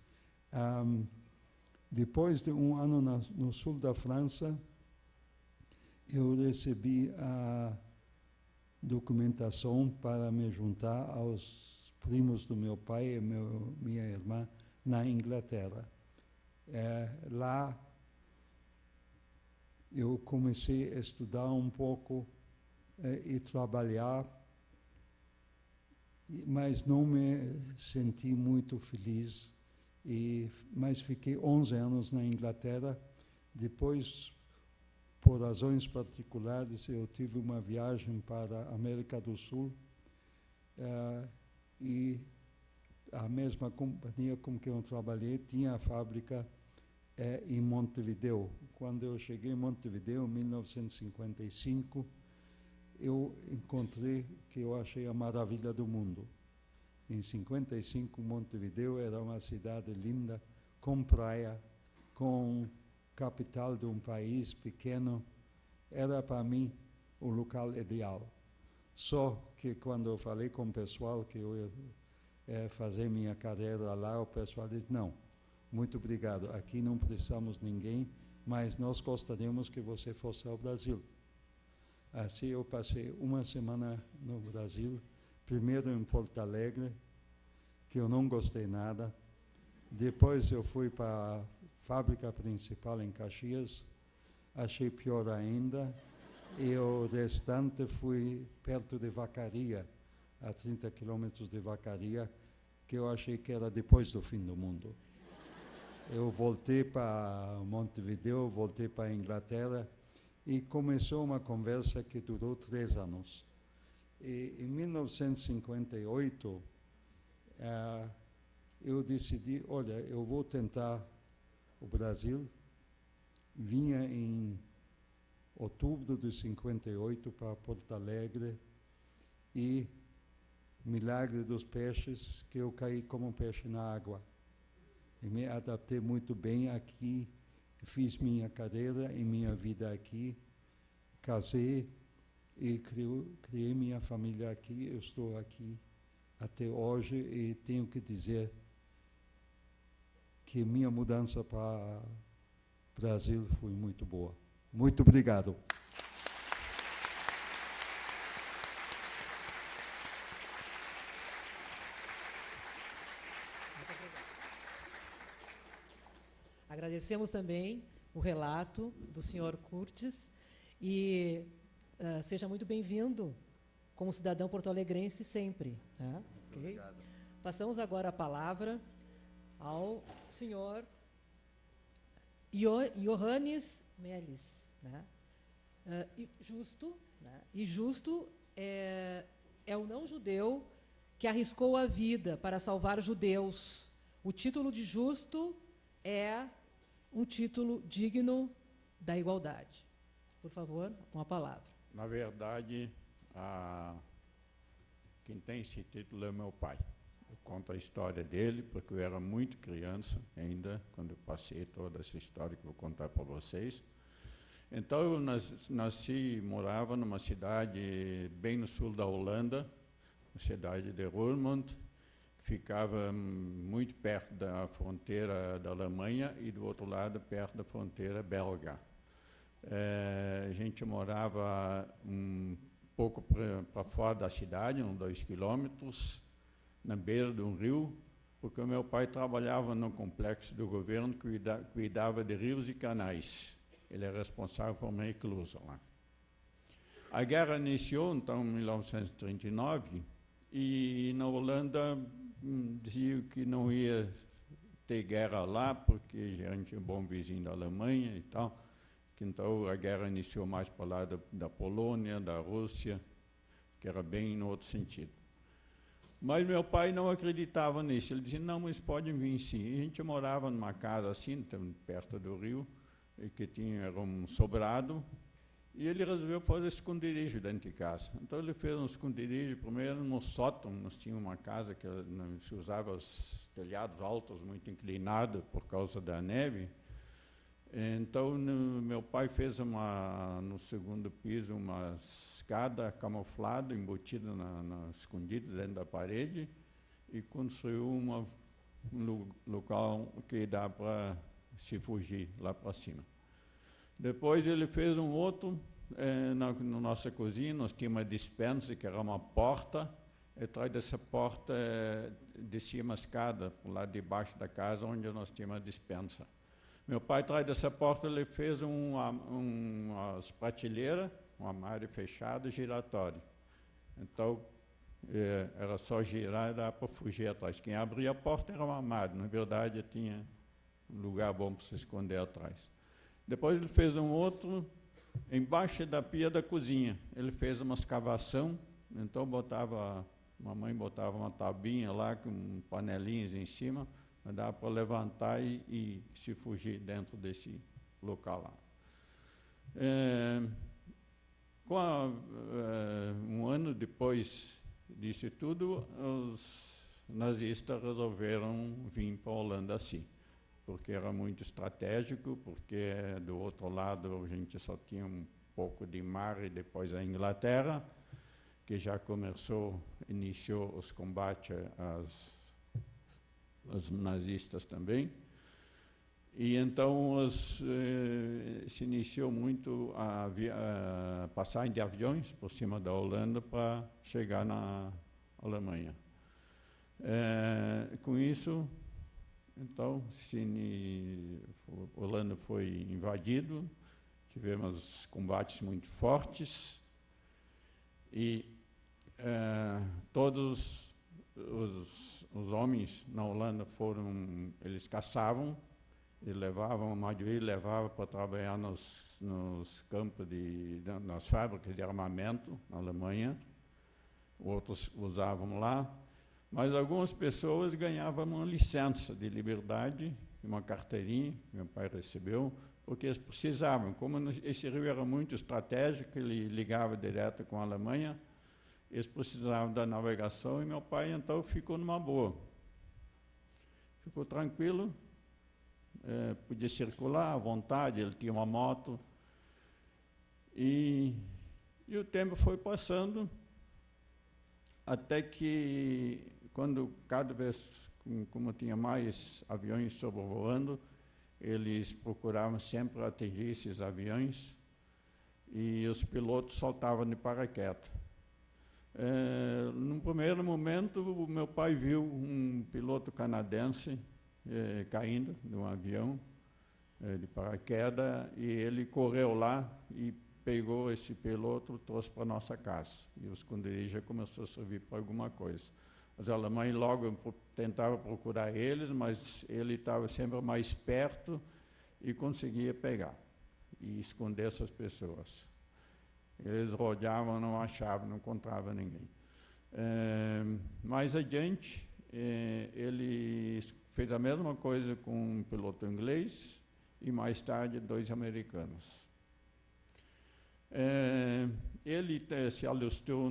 Depois de um ano no sul da França, eu recebi a documentação para me juntar aos primos do meu pai e minha irmã na Inglaterra. Lá eu comecei a estudar um pouco e trabalhar, mas não me senti muito feliz. Mas fiquei 11 anos na Inglaterra. Depois, por razões particulares, eu tive uma viagem para a América do Sul e a mesma companhia com que eu trabalhei tinha a fábrica em Montevideo. Quando eu cheguei em Montevideo, em 1955, eu encontrei que eu achei a maravilha do mundo. Em 55, Montevideo era uma cidade linda, com praia, com capital de um país pequeno. Era para mim o local ideal. Só que quando eu falei com o pessoal que eu ia fazer minha carreira lá, o pessoal disse, não, muito obrigado, aqui não precisamos de ninguém, mas nós gostaríamos que você fosse ao Brasil. Assim eu passei uma semana no Brasil, primeiro em Porto Alegre, que eu não gostei nada. Depois eu fui para a fábrica principal em Caxias, achei pior ainda. E o restante fui perto de Vacaria, a 30 quilômetros de Vacaria, que eu achei que era depois do fim do mundo. Eu voltei para Montevideo, voltei para a Inglaterra e começou uma conversa que durou 3 anos. E em 1958, eu decidi, olha, eu vou tentar o Brasil. Vinha em outubro de 58 para Porto Alegre e, milagre dos peixes, que eu caí como um peixe na água. E me adaptei muito bem aqui, fiz minha carreira e minha vida aqui, casei e criei minha família aqui. Eu estou aqui até hoje e tenho que dizer que minha mudança para o Brasil foi muito boa. Muito obrigado. Agradecemos também o relato do senhor Curtis e seja muito bem-vindo como cidadão porto-alegrense sempre. Né? Okay? Obrigado. Passamos agora a palavra ao senhor Johannes Melis. Né? Justo, né? E Justo é o não-judeu que arriscou a vida para salvar judeus. O título de Justo é um título digno da igualdade. Por favor, com a palavra. Na verdade, quem tem esse título é meu pai. Eu conto a história dele, porque eu era muito criança ainda, quando eu passei toda essa história que eu vou contar para vocês. Então, eu morava numa cidade bem no sul da Holanda, a cidade de Roermond, que ficava muito perto da fronteira da Alemanha e, do outro lado, perto da fronteira belga. A gente morava um pouco para fora da cidade, uns 2 quilômetros, na beira de um rio, porque o meu pai trabalhava no complexo do governo que cuidava de rios e canais. Ele é responsável por uma eclusa lá. A guerra iniciou, então, em 1939, e na Holanda diziam que não ia ter guerra lá, porque a gente é um bom vizinho da Alemanha e tal. Que, então, a guerra iniciou mais para lá da Polônia, da Rússia, que era bem no outro sentido. Mas meu pai não acreditava nisso. Ele dizia, não, mas podem vir sim. E a gente morava numa casa assim, perto do rio, que era um sobrado, e ele resolveu fazer esconderijo dentro de casa. Então ele fez um esconderijo primeiro no sótão. Nós tínhamos uma casa que se usava os telhados altos, muito inclinados por causa da neve. Então meu pai fez no segundo piso uma escada camuflada, embutida escondida dentro da parede, e construiu um local que dá para se fugir lá para cima. Depois ele fez um outro, na nossa cozinha, nós tínhamos uma despensa, que era uma porta, e atrás dessa porta descia uma escada, lá debaixo da casa, onde nós tínhamos a despensa. Meu pai, atrás dessa porta, ele fez umas prateleiras, um armário fechado, giratório. Então, era só girar e dá para fugir atrás. Quem abria a porta era um armário, na verdade, tinha um lugar bom para se esconder atrás. Depois ele fez um outro, embaixo da pia da cozinha. Ele fez uma escavação, então mamãe botava uma tabinha lá, com panelinhas em cima, dava para levantar e se fugir dentro desse local lá. Um ano depois disso tudo, os nazistas resolveram vir para a Holanda assim, porque era muito estratégico, porque do outro lado a gente só tinha um pouco de mar, e depois a Inglaterra, que já iniciou os combates aos nazistas também. E então se iniciou muito a passagem de aviões por cima da Holanda para chegar na Alemanha. Com isso, então, a Holanda foi invadido, tivemos combates muito fortes, e todos os homens na Holanda eles caçavam, e levavam a maioria levava para trabalhar nos campos nas fábricas de armamento na Alemanha, outros usavam lá, mas algumas pessoas ganhavam uma licença de liberdade, uma carteirinha que meu pai recebeu, porque eles precisavam. Como esse rio era muito estratégico, ele ligava direto com a Alemanha, eles precisavam da navegação, e meu pai então ficou numa boa. Ficou tranquilo, podia circular à vontade, ele tinha uma moto. E o tempo foi passando, até que, cada vez, como tinha mais aviões sobrevoando, eles procuravam sempre atingir esses aviões, e os pilotos saltavam de paraquedas. No primeiro momento, o meu pai viu um piloto canadense caindo de um avião, de paraquedas, e ele correu lá e pegou esse piloto, trouxe para nossa casa. E o esconderijo começou a servir para alguma coisa. Os alemães logo tentavam procurar eles, mas ele estava sempre mais perto e conseguia pegar e esconder essas pessoas. Eles rodeavam, não achavam, não encontravam ninguém. Mais adiante, ele fez a mesma coisa com um piloto inglês e mais tarde 2 americanos. Ele se alistou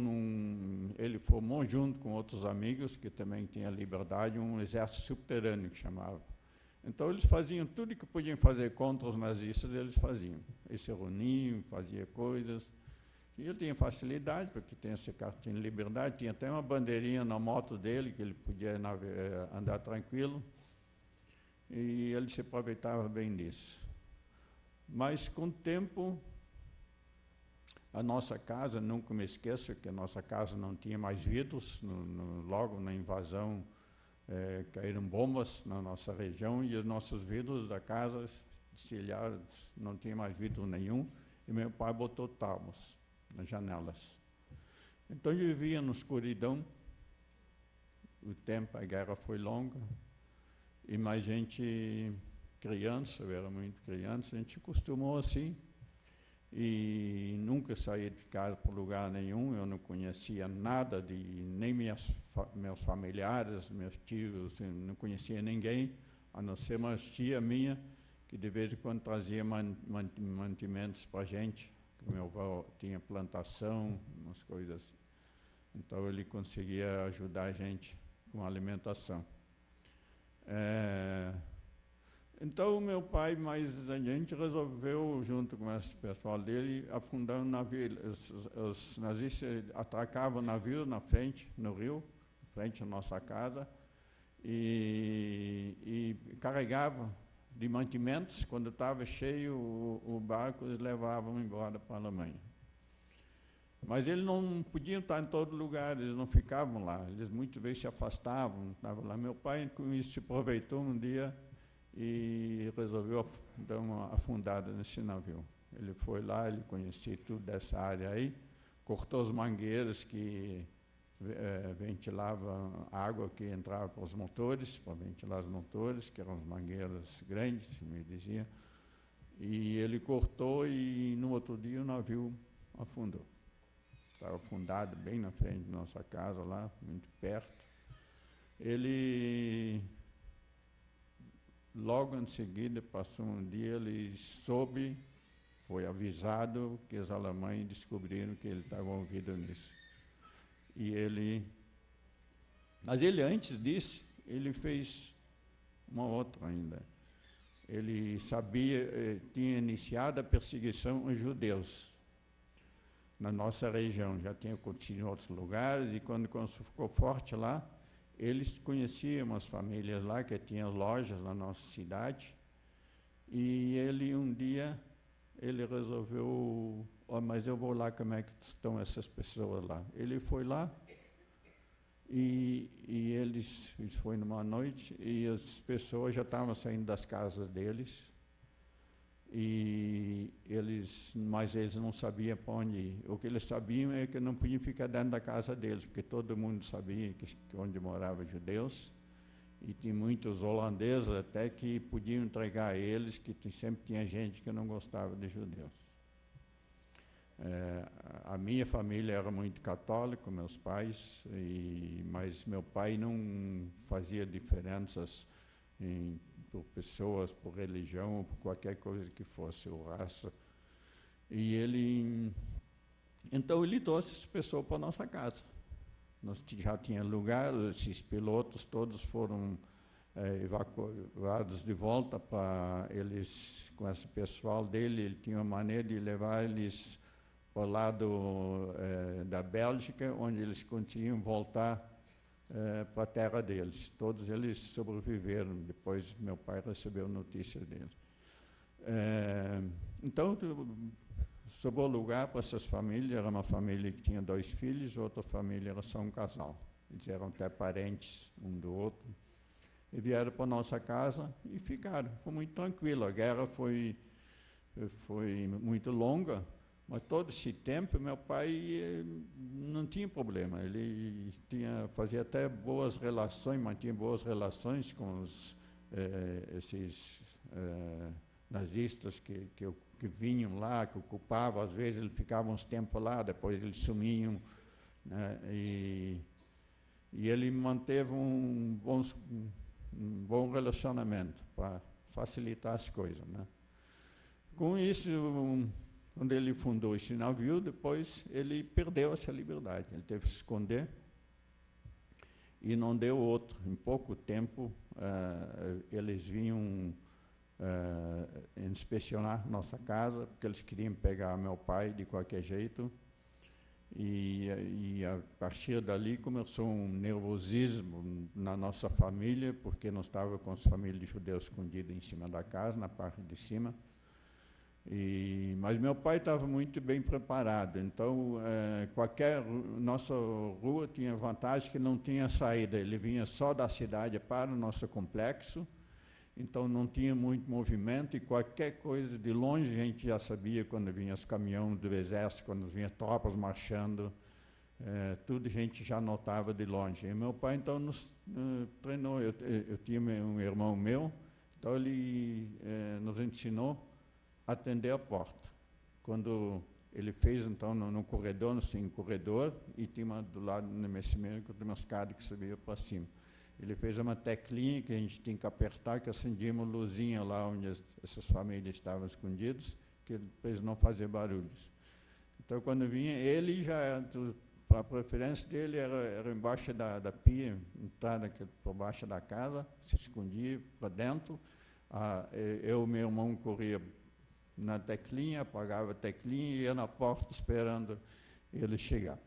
ele formou junto com outros amigos que também tinham liberdade um exército subterrâneo que chamava. Então eles faziam tudo que podiam fazer contra os nazistas, eles faziam. Eles se reuniam, faziam coisas. E ele tinha facilidade, porque tinha esse cartão de liberdade, tinha até uma bandeirinha na moto dele, que ele podia andar tranquilo. E ele se aproveitava bem disso. Mas com o tempo, a nossa casa, nunca me esqueço que a nossa casa não tinha mais vidros, logo na invasão caíram bombas na nossa região e os nossos vidros da casa, destilhados, não tinha mais vidro nenhum, e meu pai botou tábuas nas janelas. Então eu vivia na escuridão, o tempo, a guerra foi longa, e mais gente, criança, eu era muito criança, a gente acostumou assim, e nunca saía de casa por lugar nenhum, eu não conhecia nada, nem meus familiares, meus tios, eu não conhecia ninguém, a não ser uma tia minha, que de vez em quando trazia mantimentos para a gente, que meu avô tinha plantação, umas coisas assim. Então ele conseguia ajudar a gente com a alimentação. Então, meu pai, mais adiante, resolveu, junto com esse pessoal dele, afundar um navio. Os nazistas atracavam o navio na frente, no rio, frente à nossa casa, e carregavam de mantimentos. Quando estava cheio o barco, eles levavam embora para a Alemanha. Mas eles não podiam estar em todo lugar, eles não ficavam lá, eles muitas vezes se afastavam, estavam lá. Meu pai, com isso, se aproveitou um dia e resolveu dar uma afundada nesse navio. Ele foi lá, ele conhecia tudo dessa área aí, cortou as mangueiras que ventilavam a água que entrava para os motores, para ventilar os motores, que eram as mangueiras grandes, me dizia. E ele cortou e no outro dia o navio afundou. Estava afundado bem na frente da nossa casa, lá, muito perto. Ele, logo em seguida, passou um dia, ele soube, foi avisado que os alemães descobriram que ele estava envolvido nisso. Mas ele, antes disso, ele fez uma outra ainda. Ele tinha iniciado a perseguição aos judeus na nossa região, já tinha acontecido em outros lugares, e quando ficou forte lá, eles conheciam umas famílias lá que tinham lojas na nossa cidade, e ele um dia, ele resolveu, mas eu vou lá, como é que estão essas pessoas lá? Ele foi lá, e eles foi numa noite, e as pessoas já estavam saindo das casas deles, mas eles não sabiam para onde ir. O que eles sabiam é que não podiam ficar dentro da casa deles, porque todo mundo sabia que onde moravam judeus, e tinha muitos holandeses até que podiam entregar a eles, que sempre tinha gente que não gostava de judeus. A minha família era muito católica, meus pais, mas meu pai não fazia diferenças por pessoas, por religião, por qualquer coisa que fosse, ou raça. Então ele trouxe essa pessoa para a nossa casa. Nós já tínhamos lugar, esses pilotos todos foram evacuados de volta para eles, com esse pessoal dele, ele tinha uma maneira de levar eles para o lado da Bélgica, onde eles conseguiam voltar para a terra deles. Todos eles sobreviveram, depois meu pai recebeu notícias deles. Então, sobrou lugar para essas famílias, era uma família que tinha 2 filhos, outra família era só um casal. Eles eram até parentes um do outro. e vieram para a nossa casa e ficaram. Foi muito tranquilo. A guerra foi muito longa, mas todo esse tempo meu pai não tinha problema. Ele fazia até boas relações, mantinha boas relações com esses nazistas que vinham lá, que ocupavam. Às vezes eles ficavam uns tempos lá, depois eles sumiam, né? E ele manteve um bom relacionamento para facilitar as coisas, né? Com isso, quando ele fundou esse navio, depois ele perdeu essa liberdade. Ele teve que se esconder e não deu outro. Em pouco tempo, eles vinham inspecionar nossa casa, porque eles queriam pegar meu pai de qualquer jeito. E a partir dali começou um nervosismo na nossa família, porque nós estávamos com as famílias de judeus escondidas em cima da casa, na parte de cima. Mas meu pai estava muito bem preparado, então nossa rua tinha vantagem que não tinha saída, ele vinha só da cidade para o nosso complexo, então não tinha muito movimento, e qualquer coisa de longe a gente já sabia, quando vinha os caminhões do exército, quando vinha tropas marchando, tudo a gente já notava de longe. E meu pai então nos treinou. Eu tinha um irmão meu, então ele nos ensinou a atender a porta. Quando ele fez, então, no corredor, nós tínhamos um corredor, e tinha do lado no mecimento, tinha uma escada que subia para cima. Ele fez uma teclinha que a gente tinha que apertar, que acendia uma luzinha lá onde essas famílias estavam escondidas, que eles não faziam barulhos. Então, quando vinha, ele já, a preferência dele era embaixo da pia, entrada por baixo da casa, se escondia para dentro. Eu e meu irmão corria na teclinha, apagava a teclinha e ia na porta esperando ele chegar.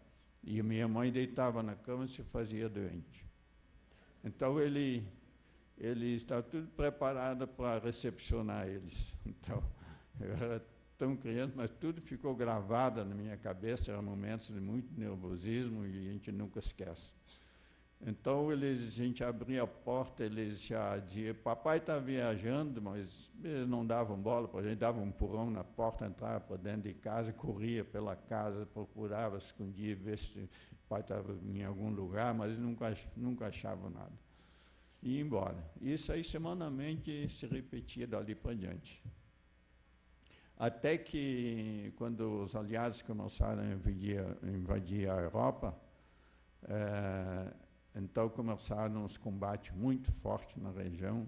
E minha mãe deitava na cama e se fazia doente. Então ele estava tudo preparado para recepcionar eles. Então, eu era tão criança, mas tudo ficou gravado na minha cabeça, eram momentos de muito nervosismo e a gente nunca esquece. Então, a gente abria a porta, eles já diziam, papai está viajando, mas eles não davam bola, a gente dava um empurrão na porta, entrava para dentro de casa, corria pela casa, procurava, escondia, ver se o pai estava em algum lugar, mas nunca achavam nada. E ia embora. Isso aí, semanalmente, se repetia dali para diante. Até que, quando os aliados começaram a invadir a Europa, então começaram os combates muito fortes na região,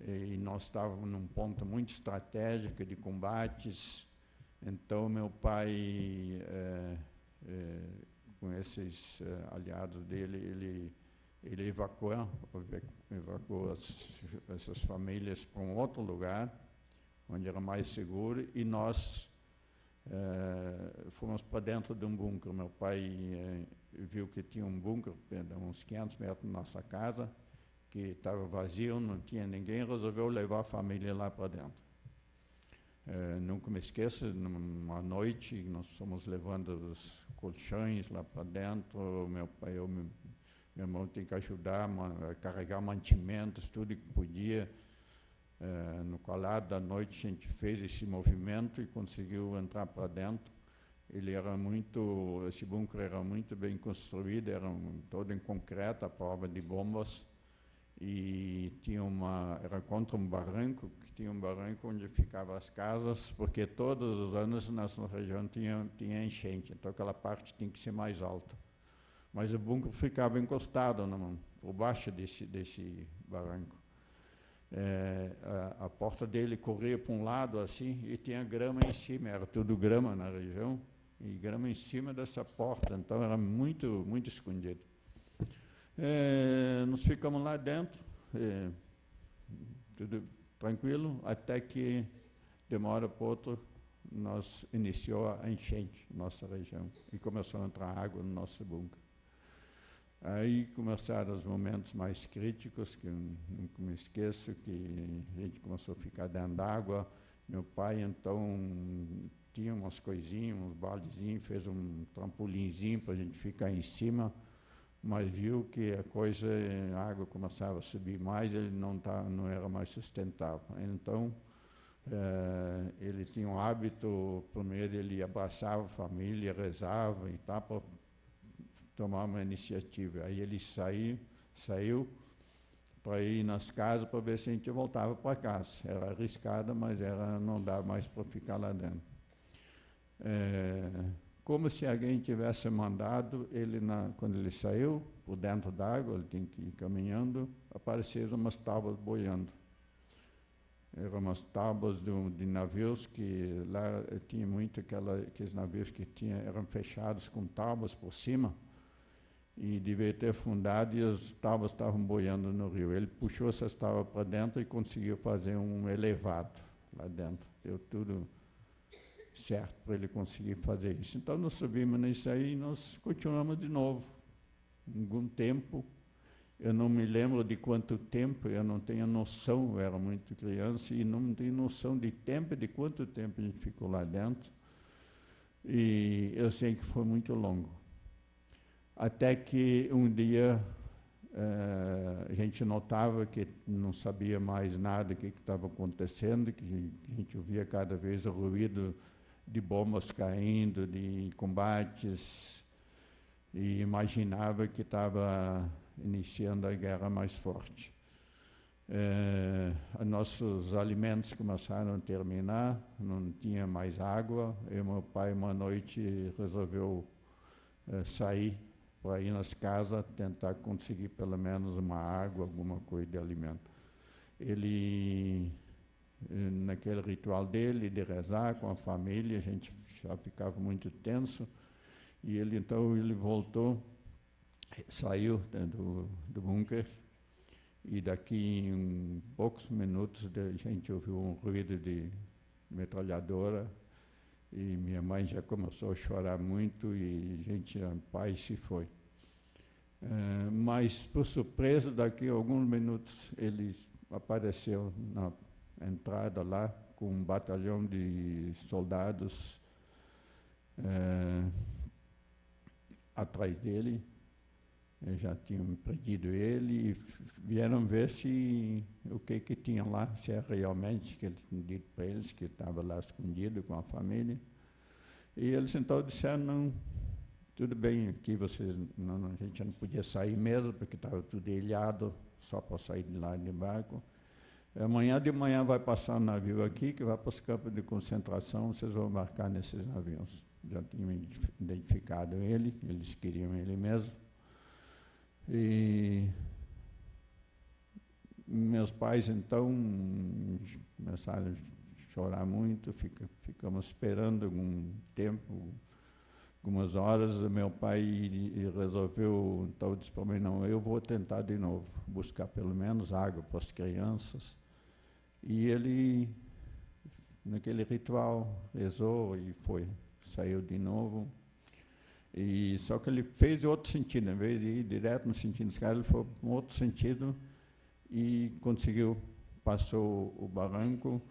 e nós estávamos num ponto muito estratégico de combates. Então meu pai, com esses aliados dele, ele evacuou essas famílias para um outro lugar, onde era mais seguro, e nós fomos para dentro de um bunker. Meu pai viu que tinha um bunker, uns 500 metros da nossa casa, que estava vazio, não tinha ninguém, resolveu levar a família lá para dentro. Nunca me esqueço, numa noite, nós fomos levando os colchões lá para dentro, meu pai e meu irmão tinha que ajudar a carregar mantimentos, tudo que podia. No calado da noite a gente fez esse movimento e conseguiu entrar para dentro. Esse bunker era muito bem construído, era todo em concreto, à prova de bombas, e era contra um barranco, que tinha um barranco onde ficavam as casas, porque todos os anos nessa região tinha enchente, então aquela parte tinha que ser mais alta. Mas o bunker ficava encostado por baixo desse barranco. A porta dele corria para um lado assim, e tinha grama em cima, era tudo grama na região, e grama em cima dessa porta, então era muito, muito escondido. Nós ficamos lá dentro, tudo tranquilo, até que, de uma hora para outra, nós iniciou a enchente na nossa região, e começou a entrar água no nosso bunker. Aí começaram os momentos mais críticos, que eu nunca me esqueço, que a gente começou a ficar dentro d'água. Meu pai, então, tinha umas coisinhas, uns baldezinhos, fez um trampolinzinho para a gente ficar em cima, mas viu que a coisa, a água começava a subir mais, ele não era mais sustentável. Então, ele tinha um hábito, primeiro ele abraçava a família, rezava e tal, para tomar uma iniciativa. Aí ele saiu para ir nas casas para ver se a gente voltava para casa. Era arriscado, mas não dava mais para ficar lá dentro. Como se alguém tivesse mandado, quando ele saiu, por dentro d'água, ele tinha que ir caminhando, apareceram umas tábuas boiando. Eram umas tábuas de navios que lá tinha muito aqueles navios que eram fechados com tábuas por cima, e devia ter afundado e as tábuas estavam boiando no rio. Ele puxou essas tábuas para dentro e conseguiu fazer um elevado lá dentro. Deu tudo certo para ele conseguir fazer isso. Então, nós subimos nisso aí e nós continuamos de novo. Algum tempo, eu não me lembro de quanto tempo, eu não tenho noção, eu era muito criança e não tenho noção de tempo, de quanto tempo a gente ficou lá dentro. E eu sei que foi muito longo. Até que um dia a gente notava que não sabia mais nada do que estava acontecendo, que a gente ouvia cada vez o ruído de bombas caindo, de combates, e imaginava que estava iniciando a guerra mais forte. Nossos alimentos começaram a terminar, não tinha mais água, e meu pai uma noite resolveu sair para ir nas casas, tentar conseguir pelo menos uma água, alguma coisa de alimento. Ele, naquele ritual dele, de rezar com a família, a gente já ficava muito tenso, e então ele voltou, saiu do bunker, e daqui em poucos minutos a gente ouviu um ruído de metralhadora, e minha mãe já começou a chorar muito e o pai se foi. Mas, por surpresa, daqui a alguns minutos, ele apareceu na entrada lá com um batalhão de soldados atrás dele. Já tinham prendido ele e vieram ver o que tinha lá, se é realmente que ele tinha dito para eles que estava lá escondido com a família. E eles então disseram, não, tudo bem, aqui a gente não podia sair mesmo, porque estava tudo ilhado, só para sair de lá de barco. Amanhã de manhã vai passar um navio aqui, que vai para os campos de concentração, vocês vão embarcar nesses navios. Já tinham identificado ele, eles queriam ele mesmo. E meus pais, então, começaram a chorar muito, ficamos esperando algum tempo, algumas horas. Meu pai resolveu, então, disse para mim, não, eu vou tentar de novo, buscar pelo menos água para as crianças. E ele, naquele ritual, rezou e saiu de novo. E só que ele fez outro sentido, em vez de ir direto no sentido dos caras, ele foi para um outro sentido e passou o barranco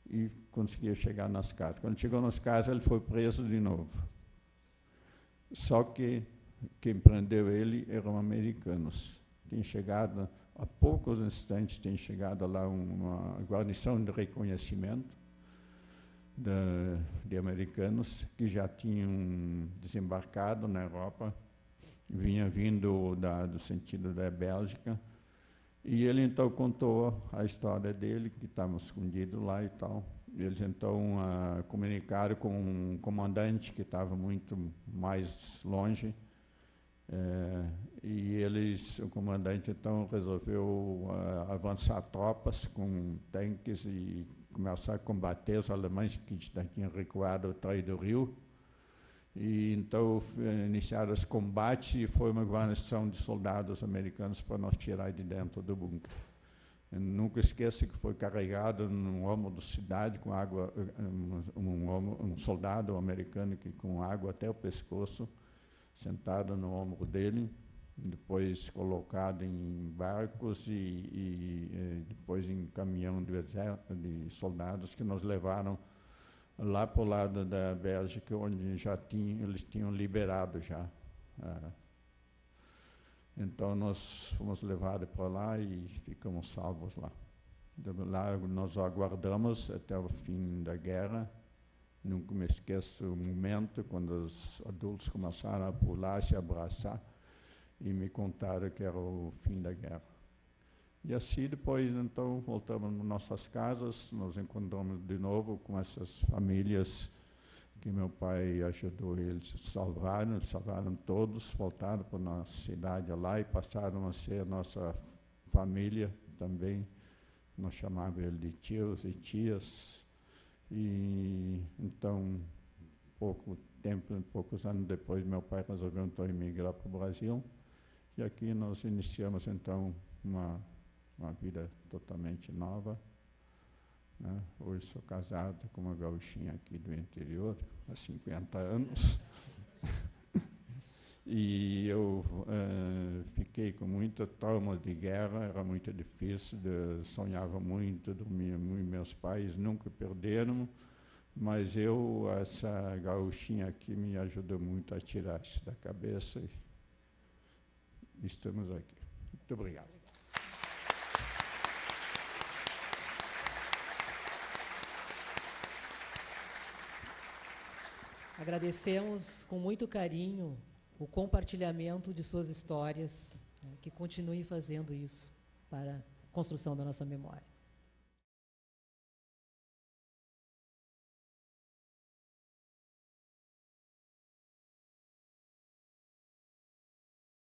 e conseguiu chegar nas casas. Quando chegou nas casas, ele foi preso de novo. Só que quem prendeu ele eram americanos. Tinha chegado, há poucos instantes, tinha chegado lá uma guarnição de reconhecimento de americanos que já tinham desembarcado na Europa, vinha vindo do sentido da Bélgica, e ele então contou a história dele, que estava escondido lá e tal. Eles então comunicaram com um comandante que estava muito mais longe, e o comandante então resolveu avançar tropas com tanques e começar a combater os alemães que já tinham recuado atrás do rio. E então iniciaram os combates e foi uma guarnição de soldados americanos para nos tirar de dentro do bunker. Eu nunca esqueço que foi carregado num ombro da cidade com água, um soldado americano com água até o pescoço, sentado no ombro dele, depois colocado em barcos e depois em caminhão de soldados que nos levaram lá para o lado da Bélgica, onde eles tinham liberado já Então, nós fomos levados para lá e ficamos salvos lá. De lá, nós aguardamos até o fim da guerra. Nunca me esqueço o momento quando os adultos começaram a pular, se abraçar, e me contaram que era o fim da guerra. E assim, depois, então, voltamos nas nossas casas, nos encontramos de novo com essas famílias que meu pai ajudou eles a salvar. Eles salvaram todos, voltaram para a nossa cidade lá e passaram a ser nossa família também. Nós chamávamos ele de tios e tias. E então, poucos anos depois, meu pai resolveu então emigrar para o Brasil. E aqui nós iniciamos então uma vida totalmente nova. Né? Hoje sou casado com uma gaúchinha aqui do interior, há 50 anos. E eu fiquei com muita trauma de guerra, era muito difícil, sonhava muito, dormia muito, meus pais nunca perderam, mas essa gaúchinha aqui me ajudou muito a tirar isso da cabeça e estamos aqui. Muito obrigado. Agradecemos com muito carinho o compartilhamento de suas histórias, né, que continue fazendo isso para a construção da nossa memória.